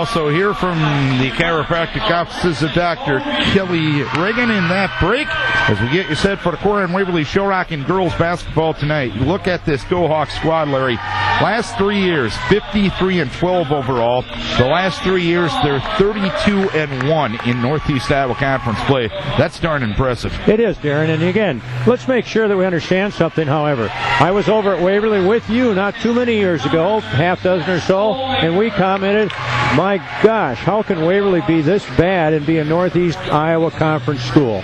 also hear from the chiropractic offices of Dr. Kelly Reagan in that break as we get you set for Decorah and Waverly Shell Rock in girls basketball tonight. You look at this Go Hawks squad, Larry. Last 3 years, 53-12 overall. The last 3 years, they're 32-1 in Northeast Iowa Conference play. That's darn impressive. It is, Darren. And again, let's make sure that we understand something, however. I was over at Waverly with you not too many years ago, half dozen or so, and we commented, my gosh, how can Waverly be this bad and be a Northeast Iowa Conference school?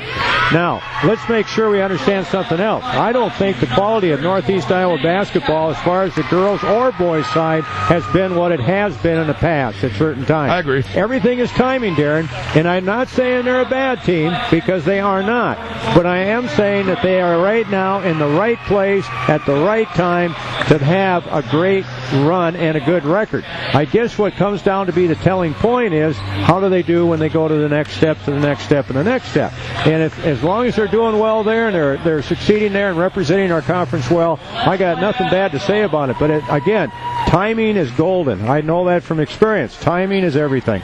Now, let's make sure we understand something else. I don't think the quality of Northeast Iowa basketball as far as the girls or boys side has been what it has been in the past at certain times. I agree. Everything is timing, Darren, and I'm not saying they're a bad team because they are not, but I am saying that they are right now in the right place at the right time to have a great run and a good record. I guess what comes down to be the telling point is how do they do when they go to the next step, to the next step, and the next step. And if as long as they're doing well there and they're succeeding there and representing our conference well, I got nothing bad to say about it. But again, timing is golden. I know that from experience. Timing is everything.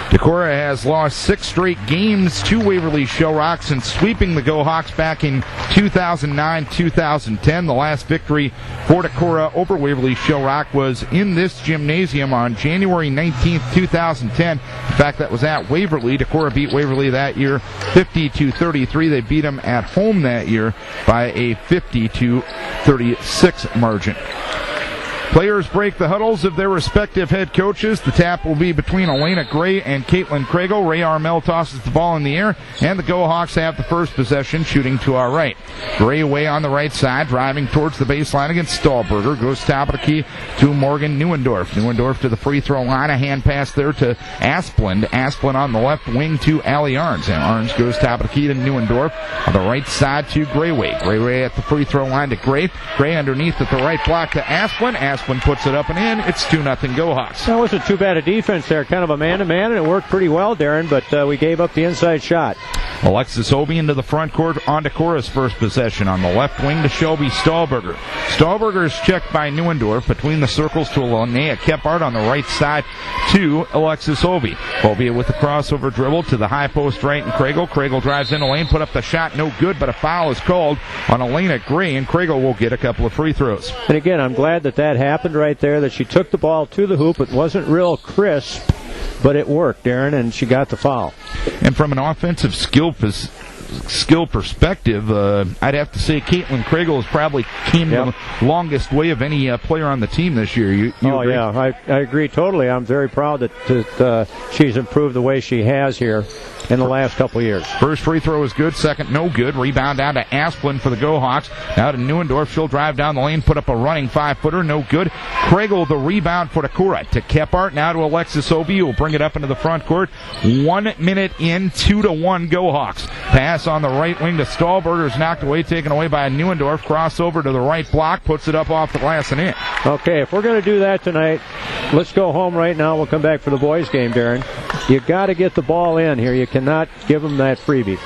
Decorah has lost 6 straight games to Waverly Shell Rock since sweeping the Go Hawks back in 2009-2010. The last victory for Decorah over Waverly Shell Rock was in this gymnasium on January 19th, 2010. In fact, that was at Waverly. Decorah beat Waverly that year 50-33. They beat them at home that year by a 50-36 margin. Players break the huddles of their respective head coaches. The tap will be between Elena Gray and Caitlin Kragle. Ray Armel tosses the ball in the air, and the Go Hawks have the first possession, shooting to our right. Gray away on the right side, driving towards the baseline against Stahlberger. Goes top of the key to Morgan Neuendorf. Neuendorf to the free throw line. A hand pass there to Asplund. Asplund on the left wing to Allie Arns. And Arns goes top of the key to Neuendorf. On the right side to Grayway. Grayway at the free throw line to Gray. Gray underneath at the right block to Asplund. Asplund puts it up and in. It's 2-0 Go Hawks. That wasn't too bad a defense there. Kind of a man-to-man, and it worked pretty well, Darren, but we gave up the inside shot. Alexis Obie into the front court on Decorah's first possession. On the left wing to Shelby Stahlberger. Stahlberger is checked by Neuendorf between the circles to Linnea Kephart on the right side to Alexis Obie. Obie with the crossover dribble to the high post right and Kragle. Kragle drives in the lane, put up the shot, no good, but a foul is called on Elena Gray, and Kragle will get a couple of free throws. And again, I'm glad that happened right there, that she took the ball to the hoop. It wasn't real crisp, but it worked, Darren, and she got the foul. And from an offensive skill perspective, I'd have to say Caitlin Kragle has probably came the longest way of any player on the team this year. You agree? Yeah, I agree totally. I'm very proud that she's improved the way she has here in the last couple of years. First free throw is good, second no good. Rebound down to Asplund for the Go Hawks. Now to Neuendorf. She'll drive down the lane, put up a running 5-footer, no good. Kragle the rebound for Decorah. To Kephart, now to Alexis Obie, who will bring it up into the front court. 1 minute in, 2-1 Go Hawks. Pass on the right wing to Stahlberger is knocked away, taken away by Neuendorf. Crossover to the right block, puts it up off the glass and in. Okay, if we're going to do that tonight, let's go home right now. We'll come back for the boys' game, Darren. You got to get the ball in here. You cannot give them that freebie.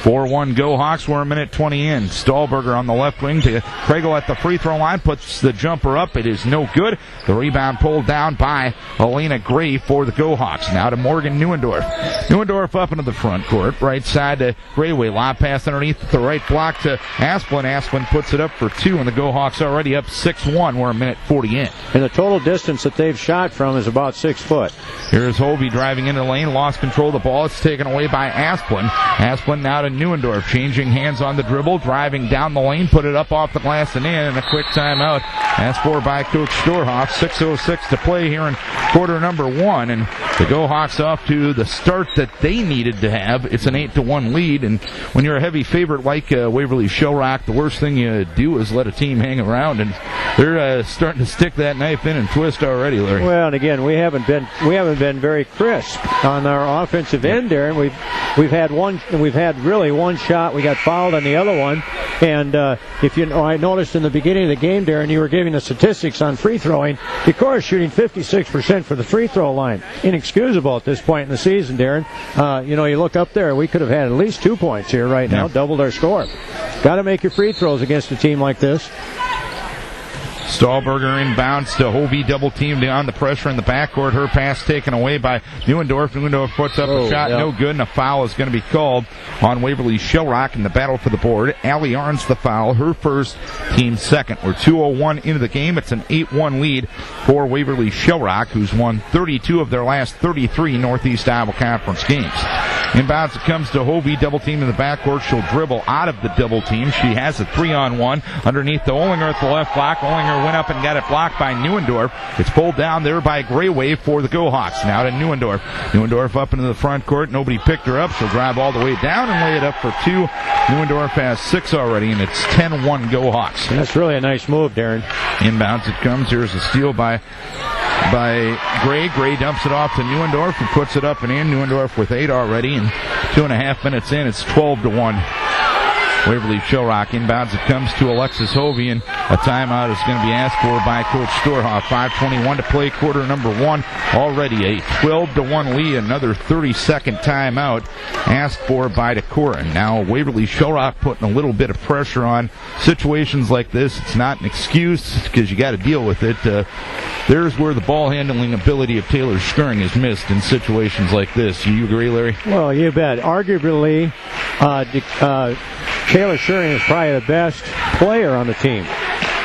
4-1 Go Hawks. We're a minute 20 in. Stahlberger on the left wing to Kragle at the free throw line. Puts the jumper up. It is no good. The rebound pulled down by Elena Gray for the Go Hawks. Now to Morgan Neuendorf. Neuendorf up into the front court. Right side to Grayway. Lob pass underneath the right block to Asplund. Asplund puts it up for 2, and the Go Hawks already up 6-1. We're a minute 40 in. And the total distance that they've shot from is about 6 foot. Here's Hovey driving into the lane. Lost control of the ball. It's taken away by Asplund. Asplund now to Neuendorf, changing hands on the dribble, driving down the lane, put it up off the glass and in, and a quick timeout asked for by Coach Storhoff. 6:06 to play here in quarter number 1, and the Go Hawks off to the start that they needed to have. It's an 8-1 lead, and when you're a heavy favorite like Waverly Shell Rock, the worst thing you do is let a team hang around, and they're starting to stick that knife in and twist already, Larry. Well, and again, we haven't been very crisp on our offensive end there, and we've had really one shot. We got fouled on the other one, and I noticed in the beginning of the game, Darren, you were giving the statistics on free throwing. Decorah shooting 56% for the free throw line. Inexcusable at this point in the season, Darren. You look up there, we could have had at least 2 points here right now, doubled our score. Got to make your free throws against a team like this. Stahlberger inbounds to Hovey, double teamed on the pressure in the backcourt. Her pass taken away by Neuendorf. Neuendorf puts up a shot, no good, and a foul is going to be called on Waverly Shell Rock in the battle for the board. Allie Arns the foul, her first, team second. We're 2:01 into the game. It's an 8-1 lead for Waverly Shell Rock, who's won 32 of their last 33 Northeast Iowa Conference games. Inbounds it comes to Hovey, double team in the backcourt. She'll dribble out of the double team. She has a 3-on-1 underneath the Olinger at the left block. Olinger went up and got it blocked by Neuendorf. It's pulled down there by Grayway for the Go-Hawks. Now to Neuendorf. Neuendorf up into the front court. Nobody picked her up. She'll drive all the way down and lay it up for 2. Neuendorf has 6 already, and it's 10-1 Go-Hawks. That's really a nice move, Darren. Inbounds it comes. Here's a steal by Gray. Gray dumps it off to Neuendorf and puts it up and in. Neuendorf with 8 already, and 2.5 minutes in, it's 12-1. Waverly Shell Rock inbounds. It comes to Alexis Hovey, and a timeout is going to be asked for by Coach Storhoff. 5:21 to play, quarter number 1. Already a 12-1 lead. Another 30-second timeout asked for by Decorah. Now Waverly Shell Rock putting a little bit of pressure on situations like this. It's not an excuse because you got to deal with it. There's where the ball handling ability of Taylor Schering is missed in situations like this. You agree, Larry? Well, you bet. Arguably, Taylor Schering is probably the best player on the team.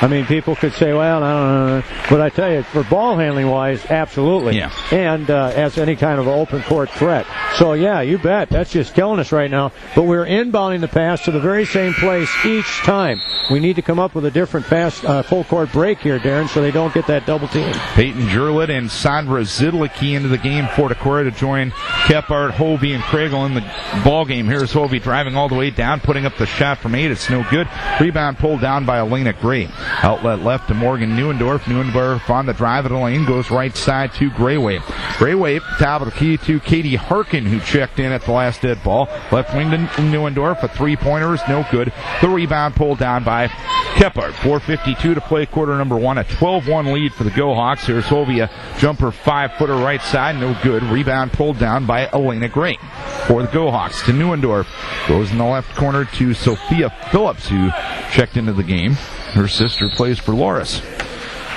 I mean, people could say, well, I don't know. But I tell you, for ball handling wise, absolutely. Yeah. And as any kind of open court threat. So, yeah, you bet. That's just killing us right now. But we're inbounding the pass to the very same place each time. We need to come up with a different fast full court break here, Darren, so they don't get that double team. Peyton Jurlett and Sandra Zidlicki into the game for Decorah to join Kephart, Hovey, and Kragel in the ball game. Here's Hovey driving all the way down, putting up the shot from 8. It's no good. Rebound pulled down by Elena Gray. Outlet left to Morgan Neuendorf. Neuendorf on the drive of the lane, goes right side to Grayway. Grayway, top of the key to Katie Harkin, who checked in at the last dead ball. Left wing to Neuendorf. A three-pointer is no good. The rebound pulled down by Kephart. 4:52 to play, quarter number 1. A 12-1 lead for the Go-Hawks. Here's Hovey, a jumper 5-footer right side, no good. Rebound pulled down by Elena Gray for the Go-Hawks. To Neuendorf. Goes in the left corner to Sophia Phillips, who checked into the game. Her sister plays for Loris.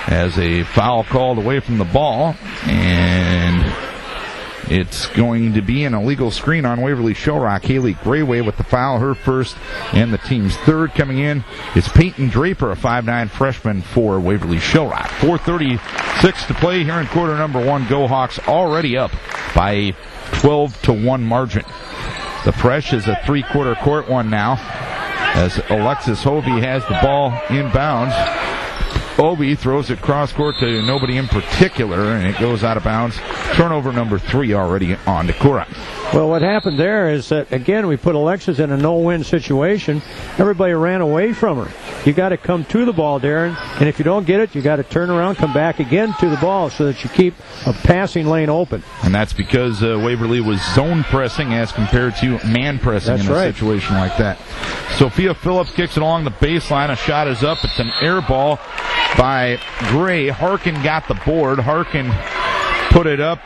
As a foul called away from the ball, and it's going to be an illegal screen on Waverly Shell Rock. Haley Grayway with the foul, her first and the team's third. Coming in is Peyton Draper, a 5'9 freshman for Waverly Shell Rock. 4:36 to play here in quarter number 1. Go-Hawks already up by a 12-1 margin. The press is a three-quarter court one now, as Alexis Hovey has the ball inbounds. Hovey throws it cross court to nobody in particular, and it goes out of bounds. Turnover number 3 already on Decorah. Well, what happened there is that, again, we put Alexis in a no-win situation. Everybody ran away from her. You got to come to the ball, Darren, and if you don't get it, you got to turn around, come back again to the ball so that you keep a passing lane open. And that's because Waverly was zone pressing as compared to man pressing in a situation like that. Sophia Phillips kicks it along the baseline. A shot is up. It's an air ball by Gray. Harkin got the board. Harkin put it up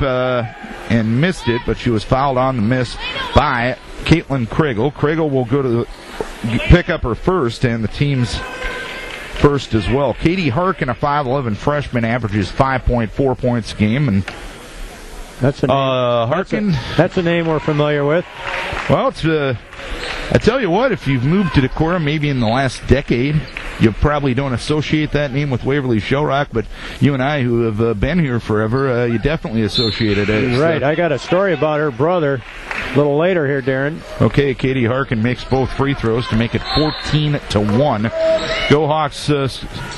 and missed it, but she was fouled on the miss by Caitlin Kragel. Kragel will go to pick up her first, and the team's first as well. Katie Harkin, a 5'11 freshman, averages 5.4 points a game, and that's a name. Harkin. That's a name we're familiar with. Well, it's I tell you what, if you've moved to Decorah maybe in the last decade, you probably don't associate that name with Waverly Shell Rock, but you and I, who have been here forever, you definitely associated it. Right. I got a story about her brother a little later here, Darren. Okay, Katie Harkin makes both free throws to make it 14-1. Go-Hawks,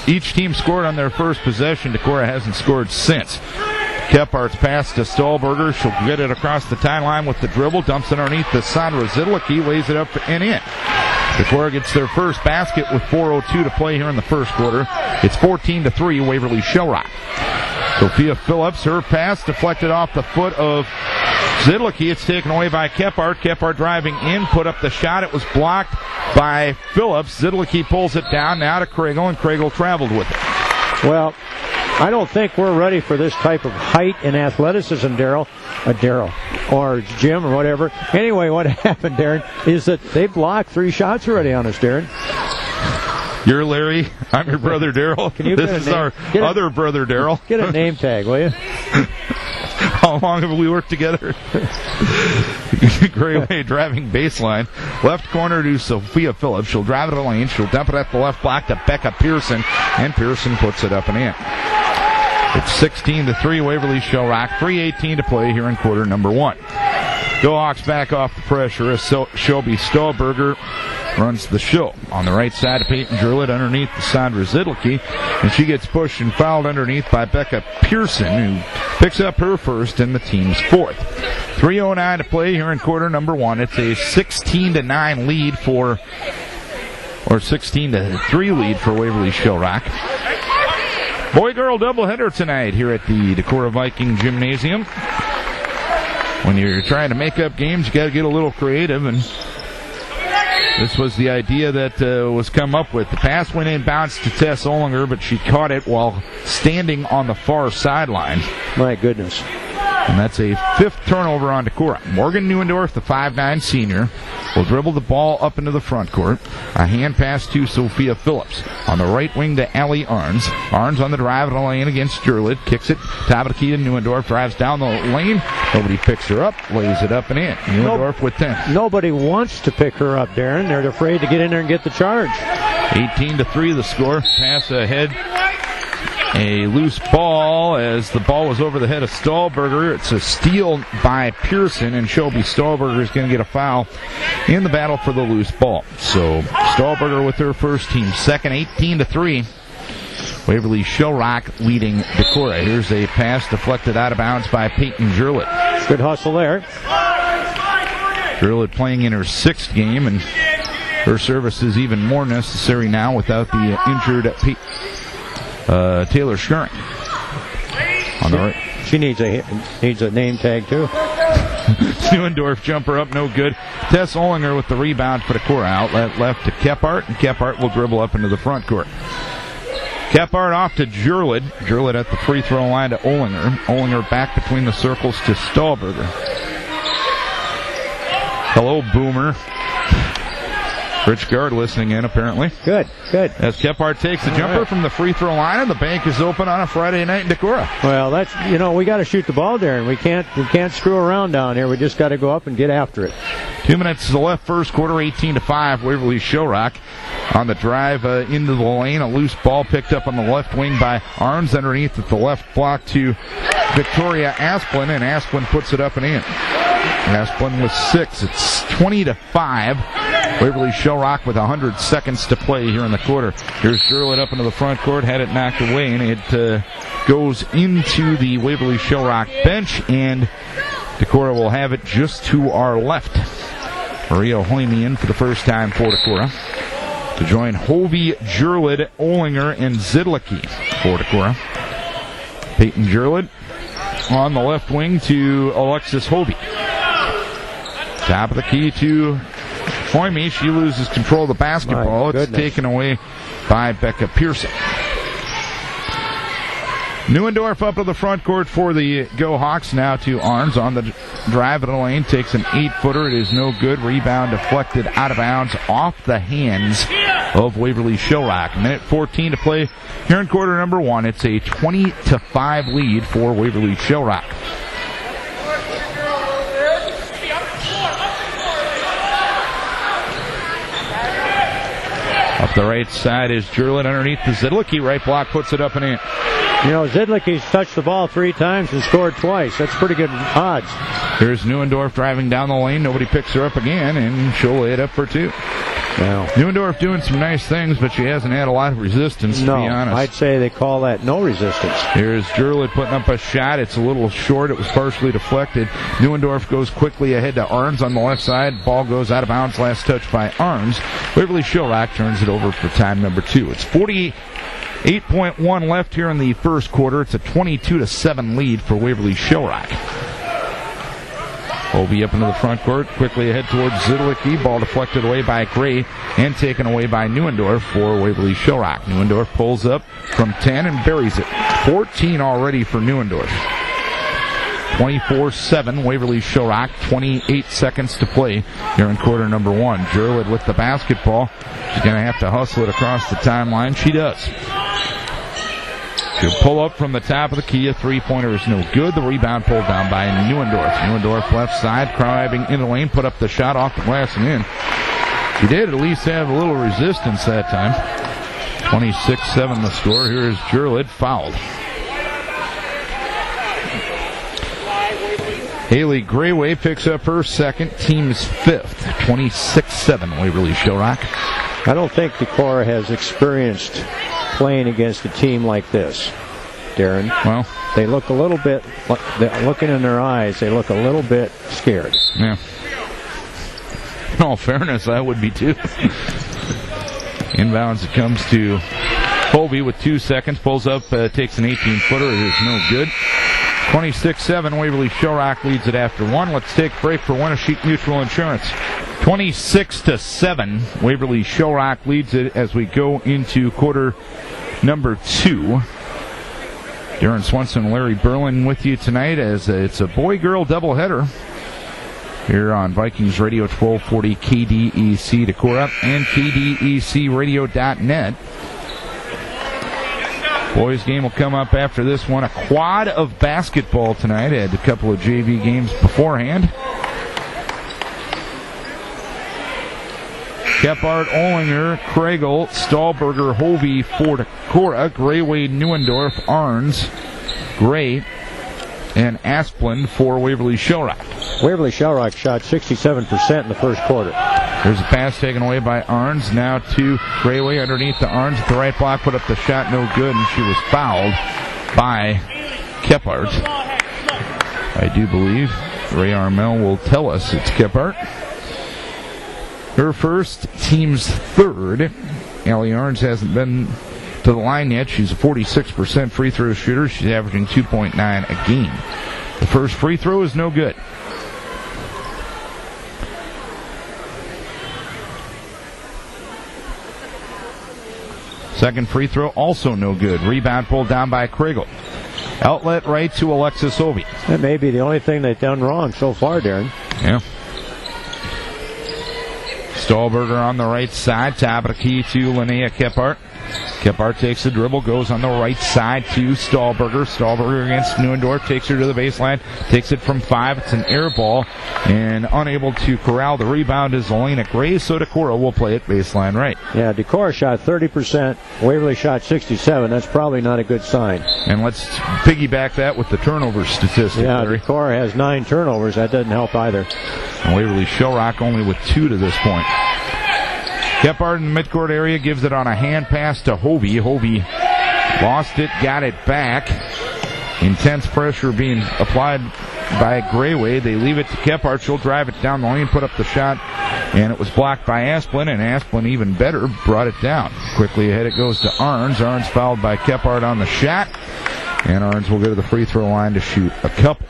each team scored on their first possession. Decorah hasn't scored since. Kephart's pass to Stahlberger. She'll get it across the timeline with the dribble. Dumps it underneath to Sandra Zidlicki. Lays it up and in. Decorah gets their first basket with 4:02 to play here in the first quarter. It's 14-3, Waverly Shell Rock. Sophia Phillips, her pass deflected off the foot of Zidlicki. It's taken away by Kephart. Kephart driving in, put up the shot. It was blocked by Phillips. Zidlicki pulls it down now to Kragel, and Kragel traveled with it. Well, I don't think we're ready for this type of height and athleticism, Daryl, or Jim, or whatever. Anyway, what happened, Darren, is that they blocked 3 shots already on us, Darren. You're Larry. I'm your brother Daryl. This is our other brother Daryl. Get a name tag, will you? How long have we worked together? Grayway driving baseline. Left corner to Sophia Phillips. She'll drive it to the lane. She'll dump it at the left block to Becca Pearson. And Pearson puts it up and in. It's 16-3 Waverly Shell Rock. 3:18 to play here in quarter number 1. Go Hawks back off the pressure as Shelby Stahlberger runs the show. On the right side of Peyton Druitt underneath to Sandra Zidlicki. And she gets pushed and fouled underneath by Becca Pearson, who picks up her first and the team's fourth. 3:09 to play here in quarter number 1. It's a 16-9 lead or 16-3 lead for Waverly Shell Rock. Boy-girl doubleheader tonight here at the Decorah Viking Gymnasium. When you're trying to make up games, you got to get a little creative, and this was the idea that was come up with. The pass went in, bounced to Tess Olinger, but she caught it while standing on the far sideline. My goodness. And that's a 5th turnover on Decorah. Morgan Neuendorf, the 5'9 senior, will dribble the ball up into the front court. A hand pass to Sophia Phillips. On the right wing to Allie Arns. Arns on the drive in the lane against Jurlid. Kicks it. Top of the key to Neuendorf. Drives down the lane. Nobody picks her up. Lays it up and in. Neuendorf with 10. Nobody wants to pick her up, Darren. They're afraid to get in there and get the charge. 18-3 the score. Pass ahead. A loose ball as the ball was over the head of Stahlberger. It's a steal by Pearson, and Shelby Stahlberger is going to get a foul in the battle for the loose ball. So Stahlberger with her first, team second, 18-3. Waverly Shell Rock leading Decorah. Here's a pass deflected out of bounds by Peyton Jurlett. Good hustle there. Jurlett playing in her 6th game, and her service is even more necessary now without the injured Taylor Schering. On the right. She needs a name tag too. Neuendorf jumper up, no good. Tess Olinger with the rebound for Decorah. Outlet left to Kephart, and Kephart will dribble up into the front court. Kephart off to Jurlid. Jurlid at the free throw line to Olinger. Olinger back between the circles to Stahlberger. Hello, Boomer. Rich Guard listening in, apparently. Good. As Kephart takes the jumper from the free throw line, and the bank is open on a Friday night in Decorah. Well, that's, we got to shoot the ball there, and we can't screw around down here. We just got to go up and get after it. 2 minutes to the left, first quarter, 18-5. Waverly Shell Rock on the drive into the lane. A loose ball picked up on the left wing by Arns underneath at the left block to Victoria Asplin, and Asplin puts it up and in. Asplin with 6. It's 20-5. Waverly Shell Rock with 100 seconds to play here in the quarter. Here's Jurlett up into the front court, had it knocked away, and it goes into the Waverly Shell Rock bench, and Decorah will have it just to our left. Maria Hoyme in for the first time for Decorah to join Hovey, Jurlett, Olinger, and Zidlicki for Decorah. Peyton Jurlett on the left wing to Alexis Hovey. Top of the key to Hoyme. She loses control of the basketball. It's taken away by Becca Pearson. Neuendorf up to the front court for the Go Hawks. Now to Arns on the drive of the lane. Takes an 8-footer. It is no good. Rebound deflected out of bounds off the hands of Waverly Shell Rock. Minute 14 to play here in quarter number 1. It's a 20-5 lead for Waverly Shell Rock. Up the right side is Jurlett underneath the Zidlicki. Right block puts it up and in. Zidlicki's touched the ball 3 times and scored twice. That's pretty good odds. Here's Neuendorf driving down the lane. Nobody picks her up again, and she'll lay it up for 2. Wow. Neuendorf doing some nice things, but she hasn't had a lot of resistance, to be honest. I'd say they call that no resistance. Here's Jurlett putting up a shot. It's a little short. It was partially deflected. Neuendorf goes quickly ahead to Arns on the left side. Ball goes out of bounds. Last touch by Arns. Waverly Shell Rock turns it over for time number 2. It's 48.1 left here in the first quarter. It's a 22-7 lead for Waverly Shell Rock. Hovey up into the front court, quickly ahead towards Zidlicki. Ball deflected away by Gray and taken away by Neuendorf for Waverly Shell Rock. Neuendorf pulls up from 10 and buries it. 14 already for Neuendorf. 24-7, Waverly Shell Rock, 28 seconds to play here in quarter number 1. Jurlid with the basketball. She's going to have to hustle it across the timeline. She does. She'll pull up from the top of the key. A three-pointer is no good. The rebound pulled down by Neuendorf. Neuendorf left side, driving in the lane, put up the shot off the glass and in. She did at least have a little resistance that time. 26-7 the score. Here's Jurlid fouled. Haley Grayway picks up her second, team's fifth. 26-7 Waverly Shell Rock. I don't think Decorah has experienced playing against a team like this, Darren. Well, they look a little bit, looking in their eyes, they look a little bit scared. Yeah. In all fairness, I would be too. Inbounds, it comes to Colby with 2 seconds. Pulls up, takes an 18-footer. It is no good. 26-7, Waverly Shell Rock leads it after 1. Let's take a break for Winneshiek Mutual Insurance. 26-7, Waverly Shell Rock leads it as we go into quarter number 2. Darren Swenson, Larry Berlin with you tonight as it's a boy-girl doubleheader here on Vikings Radio 1240 KDEC Decorah and KDECradio.net. Boys game will come up after this one. A quad of basketball tonight. Had a couple of JV games beforehand. Kephart, Olinger, Kregel, Stahlberger, Hovey for Decorah, Grayway, Neuendorf, Arns, Gray, and Asplund for Waverly Shell Rock. Waverly Shell Rock shot 67% in the first quarter. There's a pass taken away by Arns. Now to Grayway underneath the Arns at the right block. Put up the shot, no good, and she was fouled by Kephart. I do believe Ray Armel will tell us it's Kephart. Her first, team's third. Allie Arns hasn't been to the line yet. She's a 46% free throw shooter. She's averaging 2.9 a game. The first free throw is no good. Second free throw also no good. Rebound pulled down by Kregel. Outlet right to Alexis Hovey. That may be the only thing they've done wrong so far, Darren. Yeah. Stahlberger on the right side. Top of the key to Linnea Kephart. Kephart takes the dribble, goes on the right side to Stahlberger. Stahlberger against Neuendorf, takes her to the baseline, takes it from 5. It's an air ball, and unable to corral the rebound is Elena Gray, so Decorah will play it baseline right. Yeah, Decorah shot 30%, Waverly shot 67. That's probably not a good sign. And let's piggyback that with the turnover statistic. Yeah, Larry. Decorah has 9 turnovers. That doesn't help either. And Waverly Shell Rock only with 2 to this point. Kephart in the midcourt area gives it on a hand pass to Hovey. Hovey lost it, got it back. Intense pressure being applied by Grayway. They leave it to Kephart. She'll drive it down the lane, put up the shot, and it was blocked by Asplund, and Asplund, even better, brought it down. Quickly ahead it goes to Arns. Arns fouled by Kephart on the shot, and Arns will go to the free throw line to shoot a couple.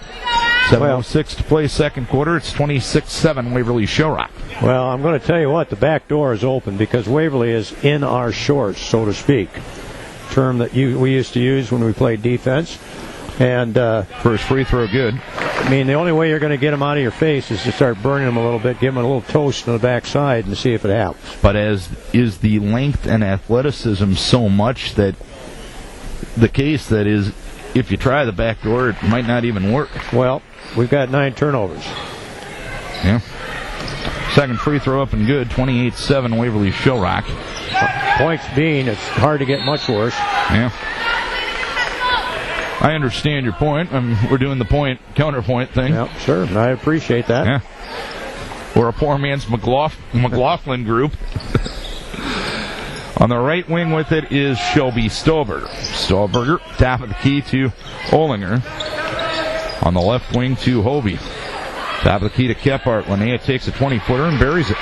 7:06 to play second quarter. It's 26-7 Waverly Shell Rock. Well, I'm going to tell you what, the back door is open because Waverly is in our shorts, so to speak. Term that we used to use when we played defense. And first free throw good. I mean, the only way you're going to get them out of your face is to start burning them a little bit, give them a little toast on the backside and see if it helps. But as is the length and athleticism so much that the case that is, if you try the back door, it might not even work. Well, we've got 9 turnovers. Yeah. Second free throw up and good. 28-7 Waverly Shell Rock. Points being, it's hard to get much worse. Yeah. I understand your point. We're doing the counterpoint thing. Yep, sure. I appreciate that. Yeah. We're a poor man's McLaughlin group. On the right wing with it is Shelby Stahlberger. Stahlberger, top of the key to Olinger. On the left wing to Hovey. Top of the key to Kephart. Linnea takes a 20-footer and buries it.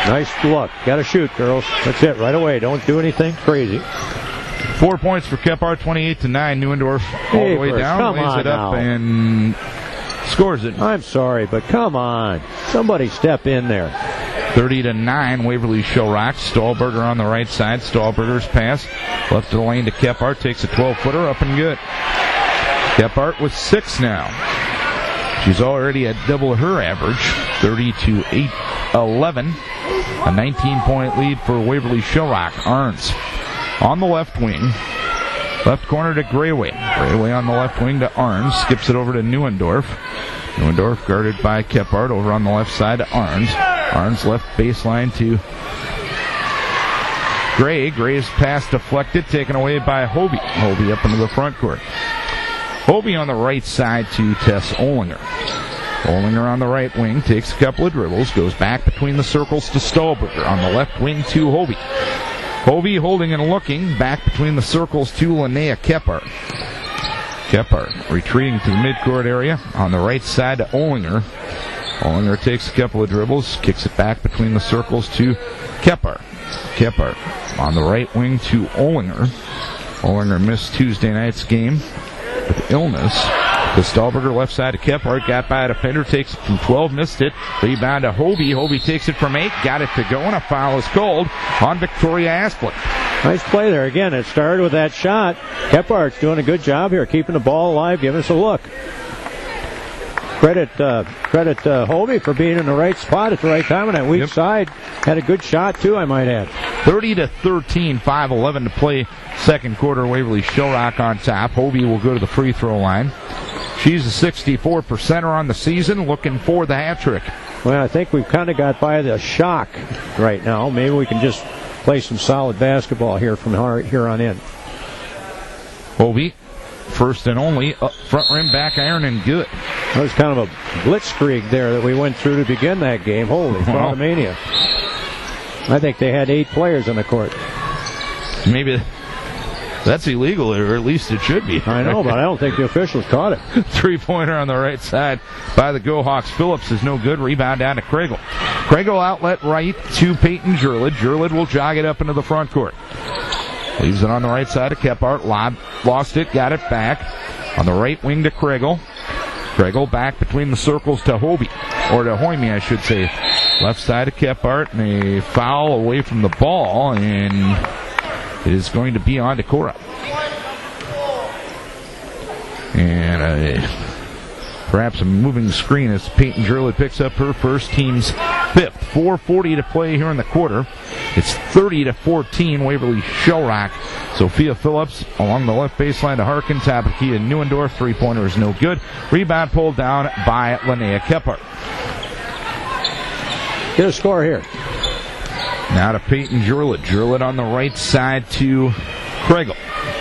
Nice look. Got to shoot, girls. That's it, right away. Don't do anything crazy. 4 points for Kephart, 28-9. Neuendorf all the way down, lays it up and scores it. I'm sorry, but come on. Somebody step in there. 30-9, Waverly Shell Rock. Stahlberger on the right side. Stahlberger's pass left of the lane to Kephart. Takes a 12-footer up and good. Kephart with 6 now. She's already at double her average, 30-11. A 19-point lead for Waverly Shell Rock. Arns on the left wing. Left corner to Grayway. Grayway on the left wing to Arns. Skips it over to Neuendorf. Neuendorf guarded by Kephart over on the left side to Arns. Arns left baseline to Gray. Gray's pass deflected, taken away by Hobie. Hobie up into the front court. Hobie on the right side to Tess Olinger. Olinger on the right wing, takes a couple of dribbles, goes back between the circles to Stahlberger. On the left wing to Hobie. Hobie holding and looking, back between the circles to Linnea Kephart. Kephart retreating to the midcourt area. On the right side to Olinger. Olinger takes a couple of dribbles, kicks it back between the circles to Kephart. Kephart on the right wing to Olinger. Olinger missed Tuesday night's game with illness. To Stahlberger, left side to Kephart, got by a defender, takes it from 12, missed it. Rebound to Hobie. Hobie takes it from 8, got it to go, and a foul is called on Victoria Asplund. Nice play there. Again, it started with that shot. Kephart's doing a good job here, keeping the ball alive, giving us a look. Credit Hobie for being in the right spot at the right time on that weak side. Had a good shot, too, I might add. 30-13, 5:11 to play. Second quarter, Waverly Shell Rock on top. Hobie will go to the free throw line. She's a 64%er on the season, looking for the hat trick. Well, I think we've kind of got by the shock right now. Maybe we can just play some solid basketball here from here on in. Hobie, first and only, up front rim, back iron, and good. That was kind of a blitzkrieg there that we went through to begin that game. Holy Fraudomania. I think they had 8 players on the court. Maybe that's illegal, or at least it should be. I know, but I don't think the officials caught it. Three-pointer on the right side by the Go Hawks. Phillips is no good. Rebound down to Kriegel. Kriegel outlet right to Peyton Jurlid. Jurlid will jog it up into the front court. Leaves it on the right side to Kephart. Lost it, got it back. On the right wing to Kriegel. Kriegel back between the circles to Hobie. Or to Hoyme, I should say. Left side to Kephart, and a foul away from the ball, and it is going to be on Decorah. And perhaps a moving screen as Peyton Jurlid picks up her first, team's 5th. 4:40 to play here in the quarter. It's 30-14, Waverly Shell Rock. Sophia Phillips along the left baseline to Harkin. Top of key to Neuendorf. Three-pointer is no good. Rebound pulled down by Linnea Kephart. Get a score here. Now to Peyton Jurlid. Jurlid on the right side to Kriegel.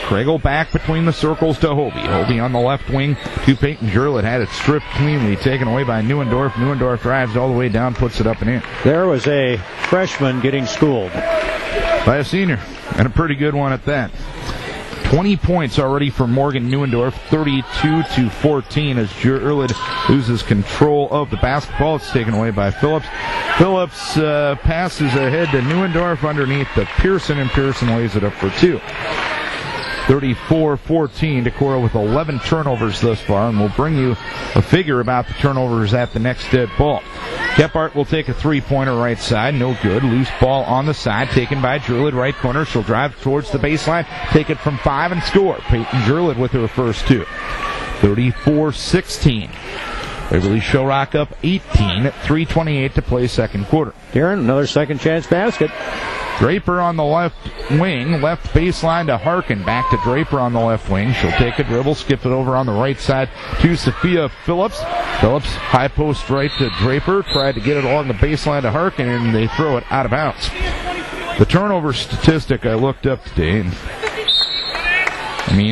Kriegel back between the circles to Hobie. Hobie on the left wing to Peyton Jurlid. Had it stripped cleanly, taken away by Neuendorf. Neuendorf drives all the way down, puts it up and in. There was a freshman getting schooled by a senior, and a pretty good one at that. 20 points already for Morgan Neuendorf, 32-14 as Jurlid loses control of the basketball. It's taken away by Phillips. Phillips passes ahead to Neuendorf underneath the Pearson, and Pearson lays it up for 2. 34-14, Decorah with 11 turnovers thus far, and we'll bring you a figure about the turnovers at the next dead ball. Kephart will take a three-pointer right side, no good. Loose ball on the side, taken by Jurlid, right corner. She'll drive towards the baseline, take it from 5 and score. Peyton Jurlid with her first 2. 34-16. Waverly Shell Rock up 18 at 3:28 to play second quarter. Darren, another second chance basket. Draper on the left wing, left baseline to Harkin. Back to Draper on the left wing. She'll take a dribble, skip it over on the right side to Sophia Phillips. Phillips, high post right to Draper. Tried to get it along the baseline to Harkin, and they throw it out of bounds. The turnover statistic I looked up today, and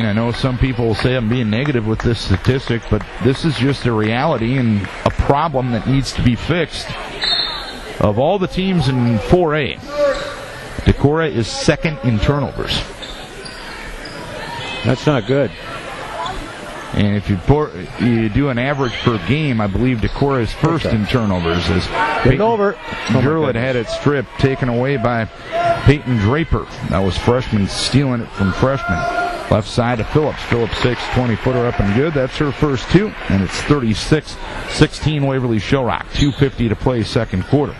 I know some people will say I'm being negative with this statistic, but this is just a reality and a problem that needs to be fixed. Of all the teams in 4A, Decorah is second in turnovers. That's not good. And if you do an average per game, I believe Decorah is first in turnovers. As over. Jurlid had it stripped, taken away by Peyton Draper. That was freshman stealing it from freshman. Left side to Phillips. Phillips takes 20-footer up and good. That's her first 2, and it's 36-16 Waverly Shell Rock. 2:50 to play second quarter.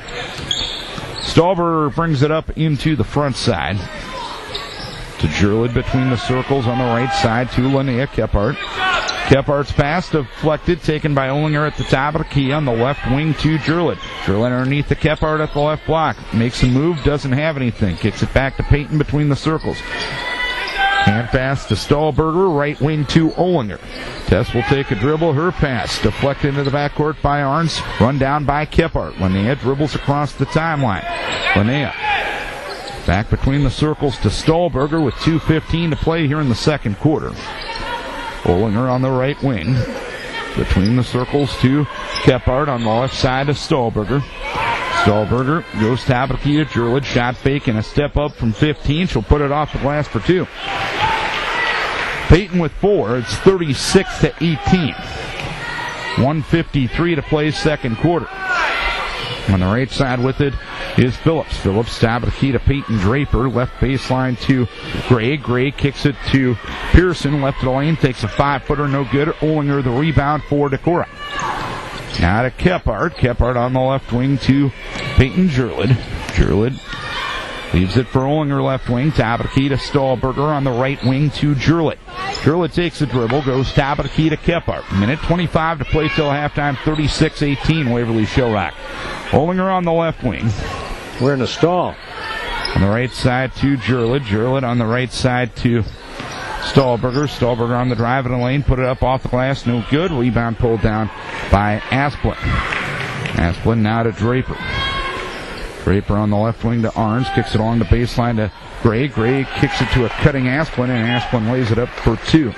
Stahlberger brings it up into the front side to Jurlid between the circles on the right side to Linnea Kephart. Kephardt's pass deflected, taken by Olinger at the top of the key on the left wing to Jurlid. Jurlid underneath the Kephard at the left block. Makes a move, doesn't have anything. Kicks it back to Payton between the circles. Hand pass to Stahlberger, right wing to Olinger. Tess will take a dribble, her pass deflected into the backcourt by Arns, run down by Kephardt. Linnea dribbles across the timeline. Linnea back between the circles to Stahlberger with 2:15 to play here in the second quarter. Olinger on the right wing. Between the circles to Kephardt on the left side of Stahlberger. Stahlberger goes top of the key to Jurlid. Shot fake and a step up from 15. She'll put it off the glass for 2. Payton with 4. It's 36-18. 1:53 to play second quarter. On the right side with it is Phillips. Phillips top of the key to Peyton Draper. Left baseline to Gray. Gray kicks it to Pearson. Left of the lane. Takes a 5-footer. No good. Olinger the rebound for Decorah. Now to Kephardt. Kephardt on the left wing to Peyton Jurlid. Jurlid leaves it for Olinger left wing. Top of the key to Stahlberger on the right wing to Jurlid. Jurlid takes a dribble. Goes top of the key to Kephardt. Minute 25 to play till halftime. 36-18 Waverly Shell Rock. Olinger on the left wing. We're in a stall. On the right side to Jurlid. Jurlid on the right side to Stahlberger. Stahlberger on the drive in the lane. Put it up off the glass. No good. Rebound pulled down by Asplin. Asplin now to Draper. Draper on the left wing to Arns. Kicks it along the baseline to Gray. Gray kicks it to a cutting Asplin, and Asplin lays it up for 2.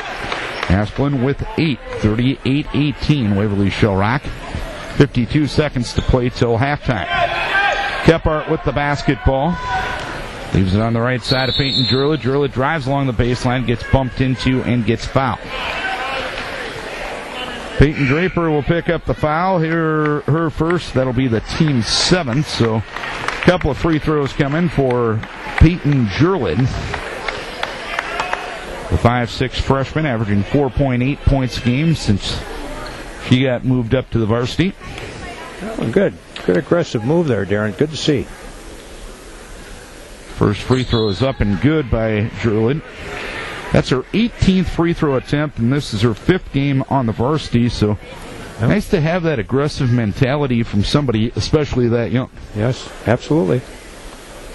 Asplin with 8. 38-18 Waverly Shell Rock. 52 seconds to play till halftime. Kephardt with the basketball. Leaves it on the right side of Peyton Jurlid. Jurlid drives along the baseline, gets bumped into, and gets fouled. Peyton Draper will pick up the foul. Her first. That'll be the team's 7th. So a couple of free throws coming for Peyton Jurlid. The 5'6" freshman, averaging 4.8 points a game since she got moved up to the varsity. Oh, good. Good aggressive move there, Darren. Good to see. First free throw is up and good by Jurlid. That's her 18th free throw attempt, and this is her 5th game on the varsity, so nice to have that aggressive mentality from somebody, especially that young. Yes, absolutely.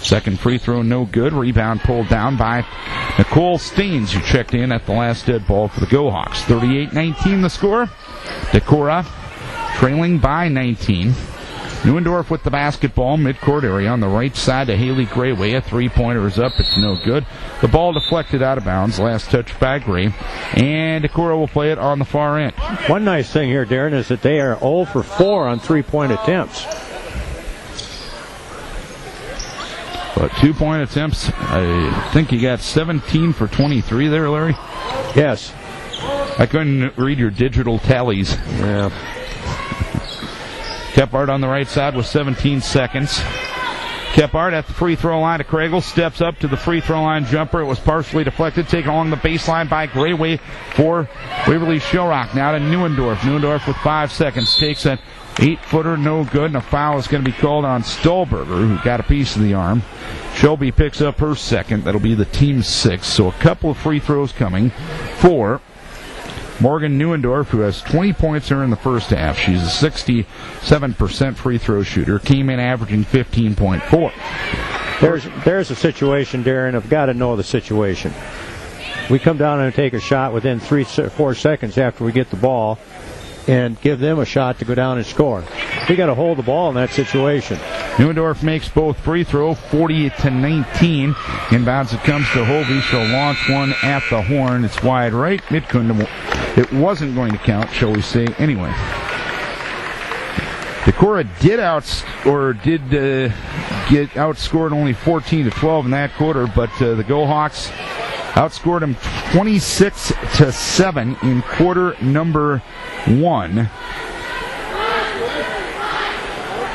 Second free throw, no good. Rebound pulled down by Nicole Staines, who checked in at the last dead ball for the Go Hawks. 38-19 the score. Decorah trailing by 19. Neuendorf with the basketball, midcourt area on the right side to Haley Grayway. A three-pointer is up. It's no good. The ball deflected out of bounds. Last touch by Gray. And Decorah will play it on the far end. One nice thing here, Darren, is that they are 0 for 4 on three-point attempts. But 2-point attempts, I think you got 17 for 23 there, Larry? Yes. I couldn't read your digital tallies. Yeah. Kephardt on the right side with 17 seconds. Kephardt at the free throw line to Kragel. Steps up to the free throw line jumper. It was partially deflected. Taken along the baseline by Grayway for Waverly Shell Rock. Now to Neuendorf. Neuendorf with 5 seconds. Takes an 8-footer, no good. And a foul is going to be called on Stahlberger, who got a piece of the arm. Shelby picks up her second. That'll be the team's 6th. So a couple of free throws coming for Morgan Neuendorf, who has 20 points here in the first half. She's a 67% free throw shooter. Came in averaging 15.4. There's a situation, Darren. I've got to know the situation. We come down and take a shot within 3-4 seconds after we get the ball and give them a shot to go down and score. We got to hold the ball in that situation. Neuendorf makes both free throw, 40-19. Inbounds it comes to Hovey. She'll launch one at the horn. It's wide right. It wasn't going to count, shall we say, anyway. Decorah did get outscored only 14-12 in that quarter, but the Go Hawks outscored them 26-7 in quarter number 1.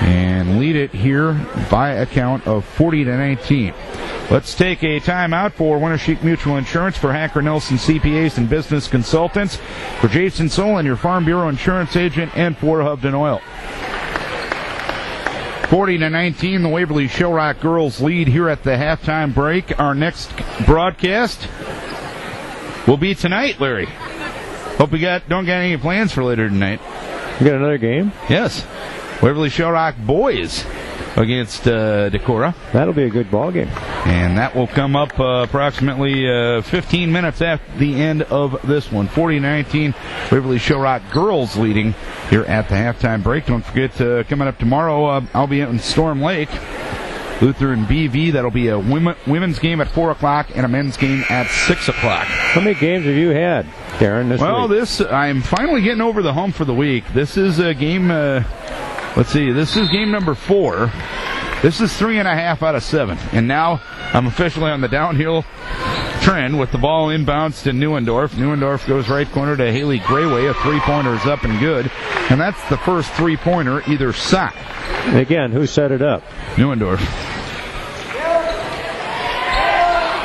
And lead it here by a count of 40-19. Let's take a timeout for Wintersheik Mutual Insurance, for Hacker Nelson CPAs and Business Consultants, for Jason Solon, your Farm Bureau Insurance Agent, and for Hovden Oil. 40-19, the Waverly Shell Rock girls lead here at the halftime break. Our next broadcast will be tonight, Larry. Hope you don't got any plans for later tonight. You got another game? Yes. Waverly Shell Rock boys against Decorah. That'll be a good ball game. And that will come up approximately 15 minutes after the end of this one. 40-19, Waverly Shell Rock girls leading here at the halftime break. Don't forget, coming up tomorrow, I'll be out in Storm Lake. Lutheran BV, that'll be a women's game at 4 o'clock and a men's game at 6 o'clock. How many games have you had, Darren, this week? I'm finally getting over the hump for the week. This is a game, this is game number 4. This is 3.5 out of 7. And now I'm officially on the downhill trend with the ball inbounds to Neuendorf. Neuendorf goes right corner to Haley Grayway. A three-pointer is up and good. And that's the first three-pointer either side. And again, who set it up? Neuendorf.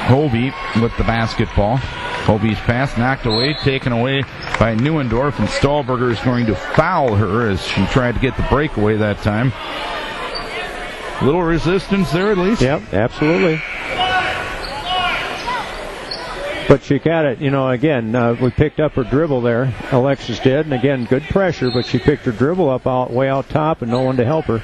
Hobie with the basketball. Hobie's pass knocked away, taken away by Neuendorf, and Stahlberger is going to foul her as she tried to get the breakaway that time. Little resistance there at least. Yep, absolutely. But she got it, again, we picked up her dribble there, Alexis did, and again, good pressure, but she picked her dribble up way out top and no one to help her.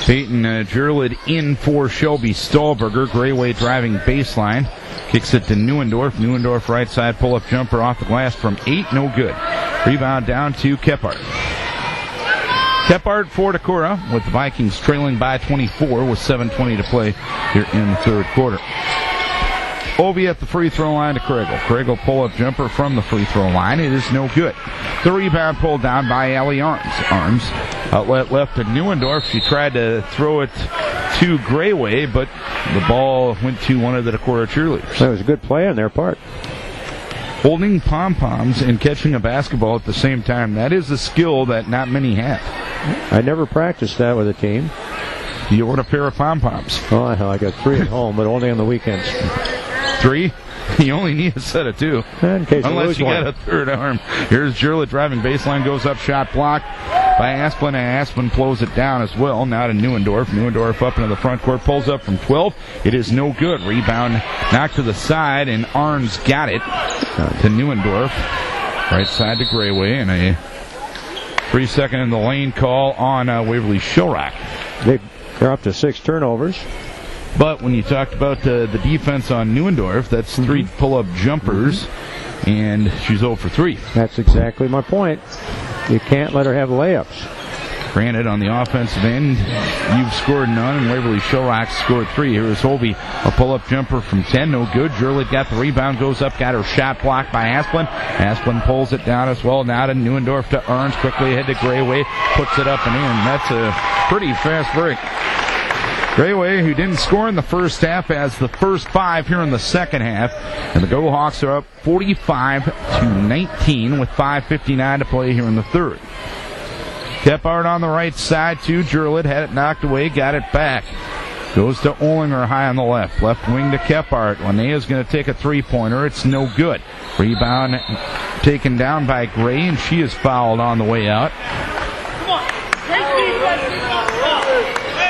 Peyton Jurlid in for Shelby Stahlberger. Grayway driving baseline. Kicks it to Neuendorf. Neuendorf right side pull-up jumper off the glass from 8. No good. Rebound down to Kephart. Kephart for Decorah with the Vikings trailing by 24 with 7:20 to play here in the third quarter. Ovi at the free throw line to Kregel. Kregel pull-up jumper from the free throw line. It is no good. The rebound pulled down by Allie Arms. Outlet left to Neuendorf. She tried to throw it to Grayway, but the ball went to one of the Decorah cheerleaders. That was a good play on their part. Holding pom-poms and catching a basketball at the same time, that is a skill that not many have. I never practiced that with a team. You own a pair of pom-poms. Oh, I got 3 at home, but only on the weekends. 3? You only need a set of 2. In case unless you got a third arm. Here's Jurlett driving baseline, goes up, shot blocked by Asplin, and Asplin blows it down as well. Now to Neuendorf. Neuendorf up into the front court, pulls up from 12. It is no good. Rebound knocked to the side, and Arns got it to Neuendorf. Right side to Grayway, and a 3-second in the lane call on Waverly Shell Rock. They're up to 6 turnovers. But when you talked about the defense on Neuendorf, that's 3 pull-up jumpers, and she's 0 for 3. That's exactly my point. You can't let her have layups. Granted, on the offensive end, you've scored none, and Waverly Shell Rock scored 3. Here's Hovey, a pull-up jumper from 10, no good. Jurlid got the rebound, goes up, got her shot blocked by Asplin. Asplin pulls it down as well. Now to Neuendorf to Arns, quickly ahead to Grayway, puts it up and in. That's a pretty fast break. Grayway, who didn't score in the first half, has the first 5 here in the second half. And the Go Hawks are up 45-19 with 5:59 to play here in the third. Kephart on the right side to Jurlid, had it knocked away, got it back. Goes to Olinger high on the left. Left wing to Kephart. Linnea's going to take a three-pointer. It's no good. Rebound taken down by Gray, and she is fouled on the way out.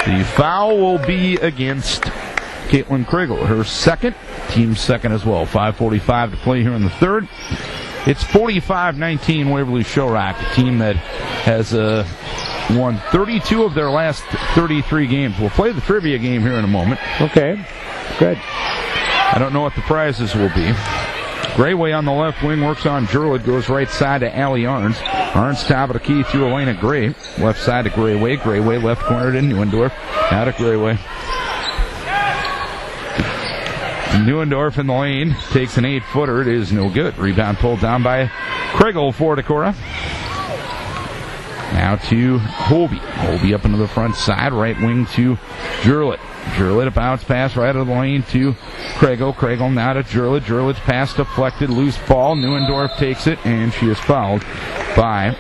The foul will be against Caitlin Kregel. Her second, team second as well. 5:45 to play here in the third. It's 45-19 Waverly Shell Rock, a team that has won 32 of their last 33 games. We'll play the trivia game here in a moment. Okay, good. I don't know what the prizes will be. Grayway on the left wing works on Jurlid, goes right side to Allie Arns. Arns top of the key to Elena Gray. Left side to Grayway. Grayway left corner to Neuendorf. Now to Grayway. Neuendorf in the lane. Takes an 8-footer. It is no good. Rebound pulled down by Kregel for Decorah. Now to Hobie. Hobie up into the front side. Right wing to Jurlid. Jurlid, a bounce pass right out of the lane to Kregel. Kregel now to Jurlid. Jurlid's pass deflected. Loose ball. Neuendorf takes it, and she is fouled by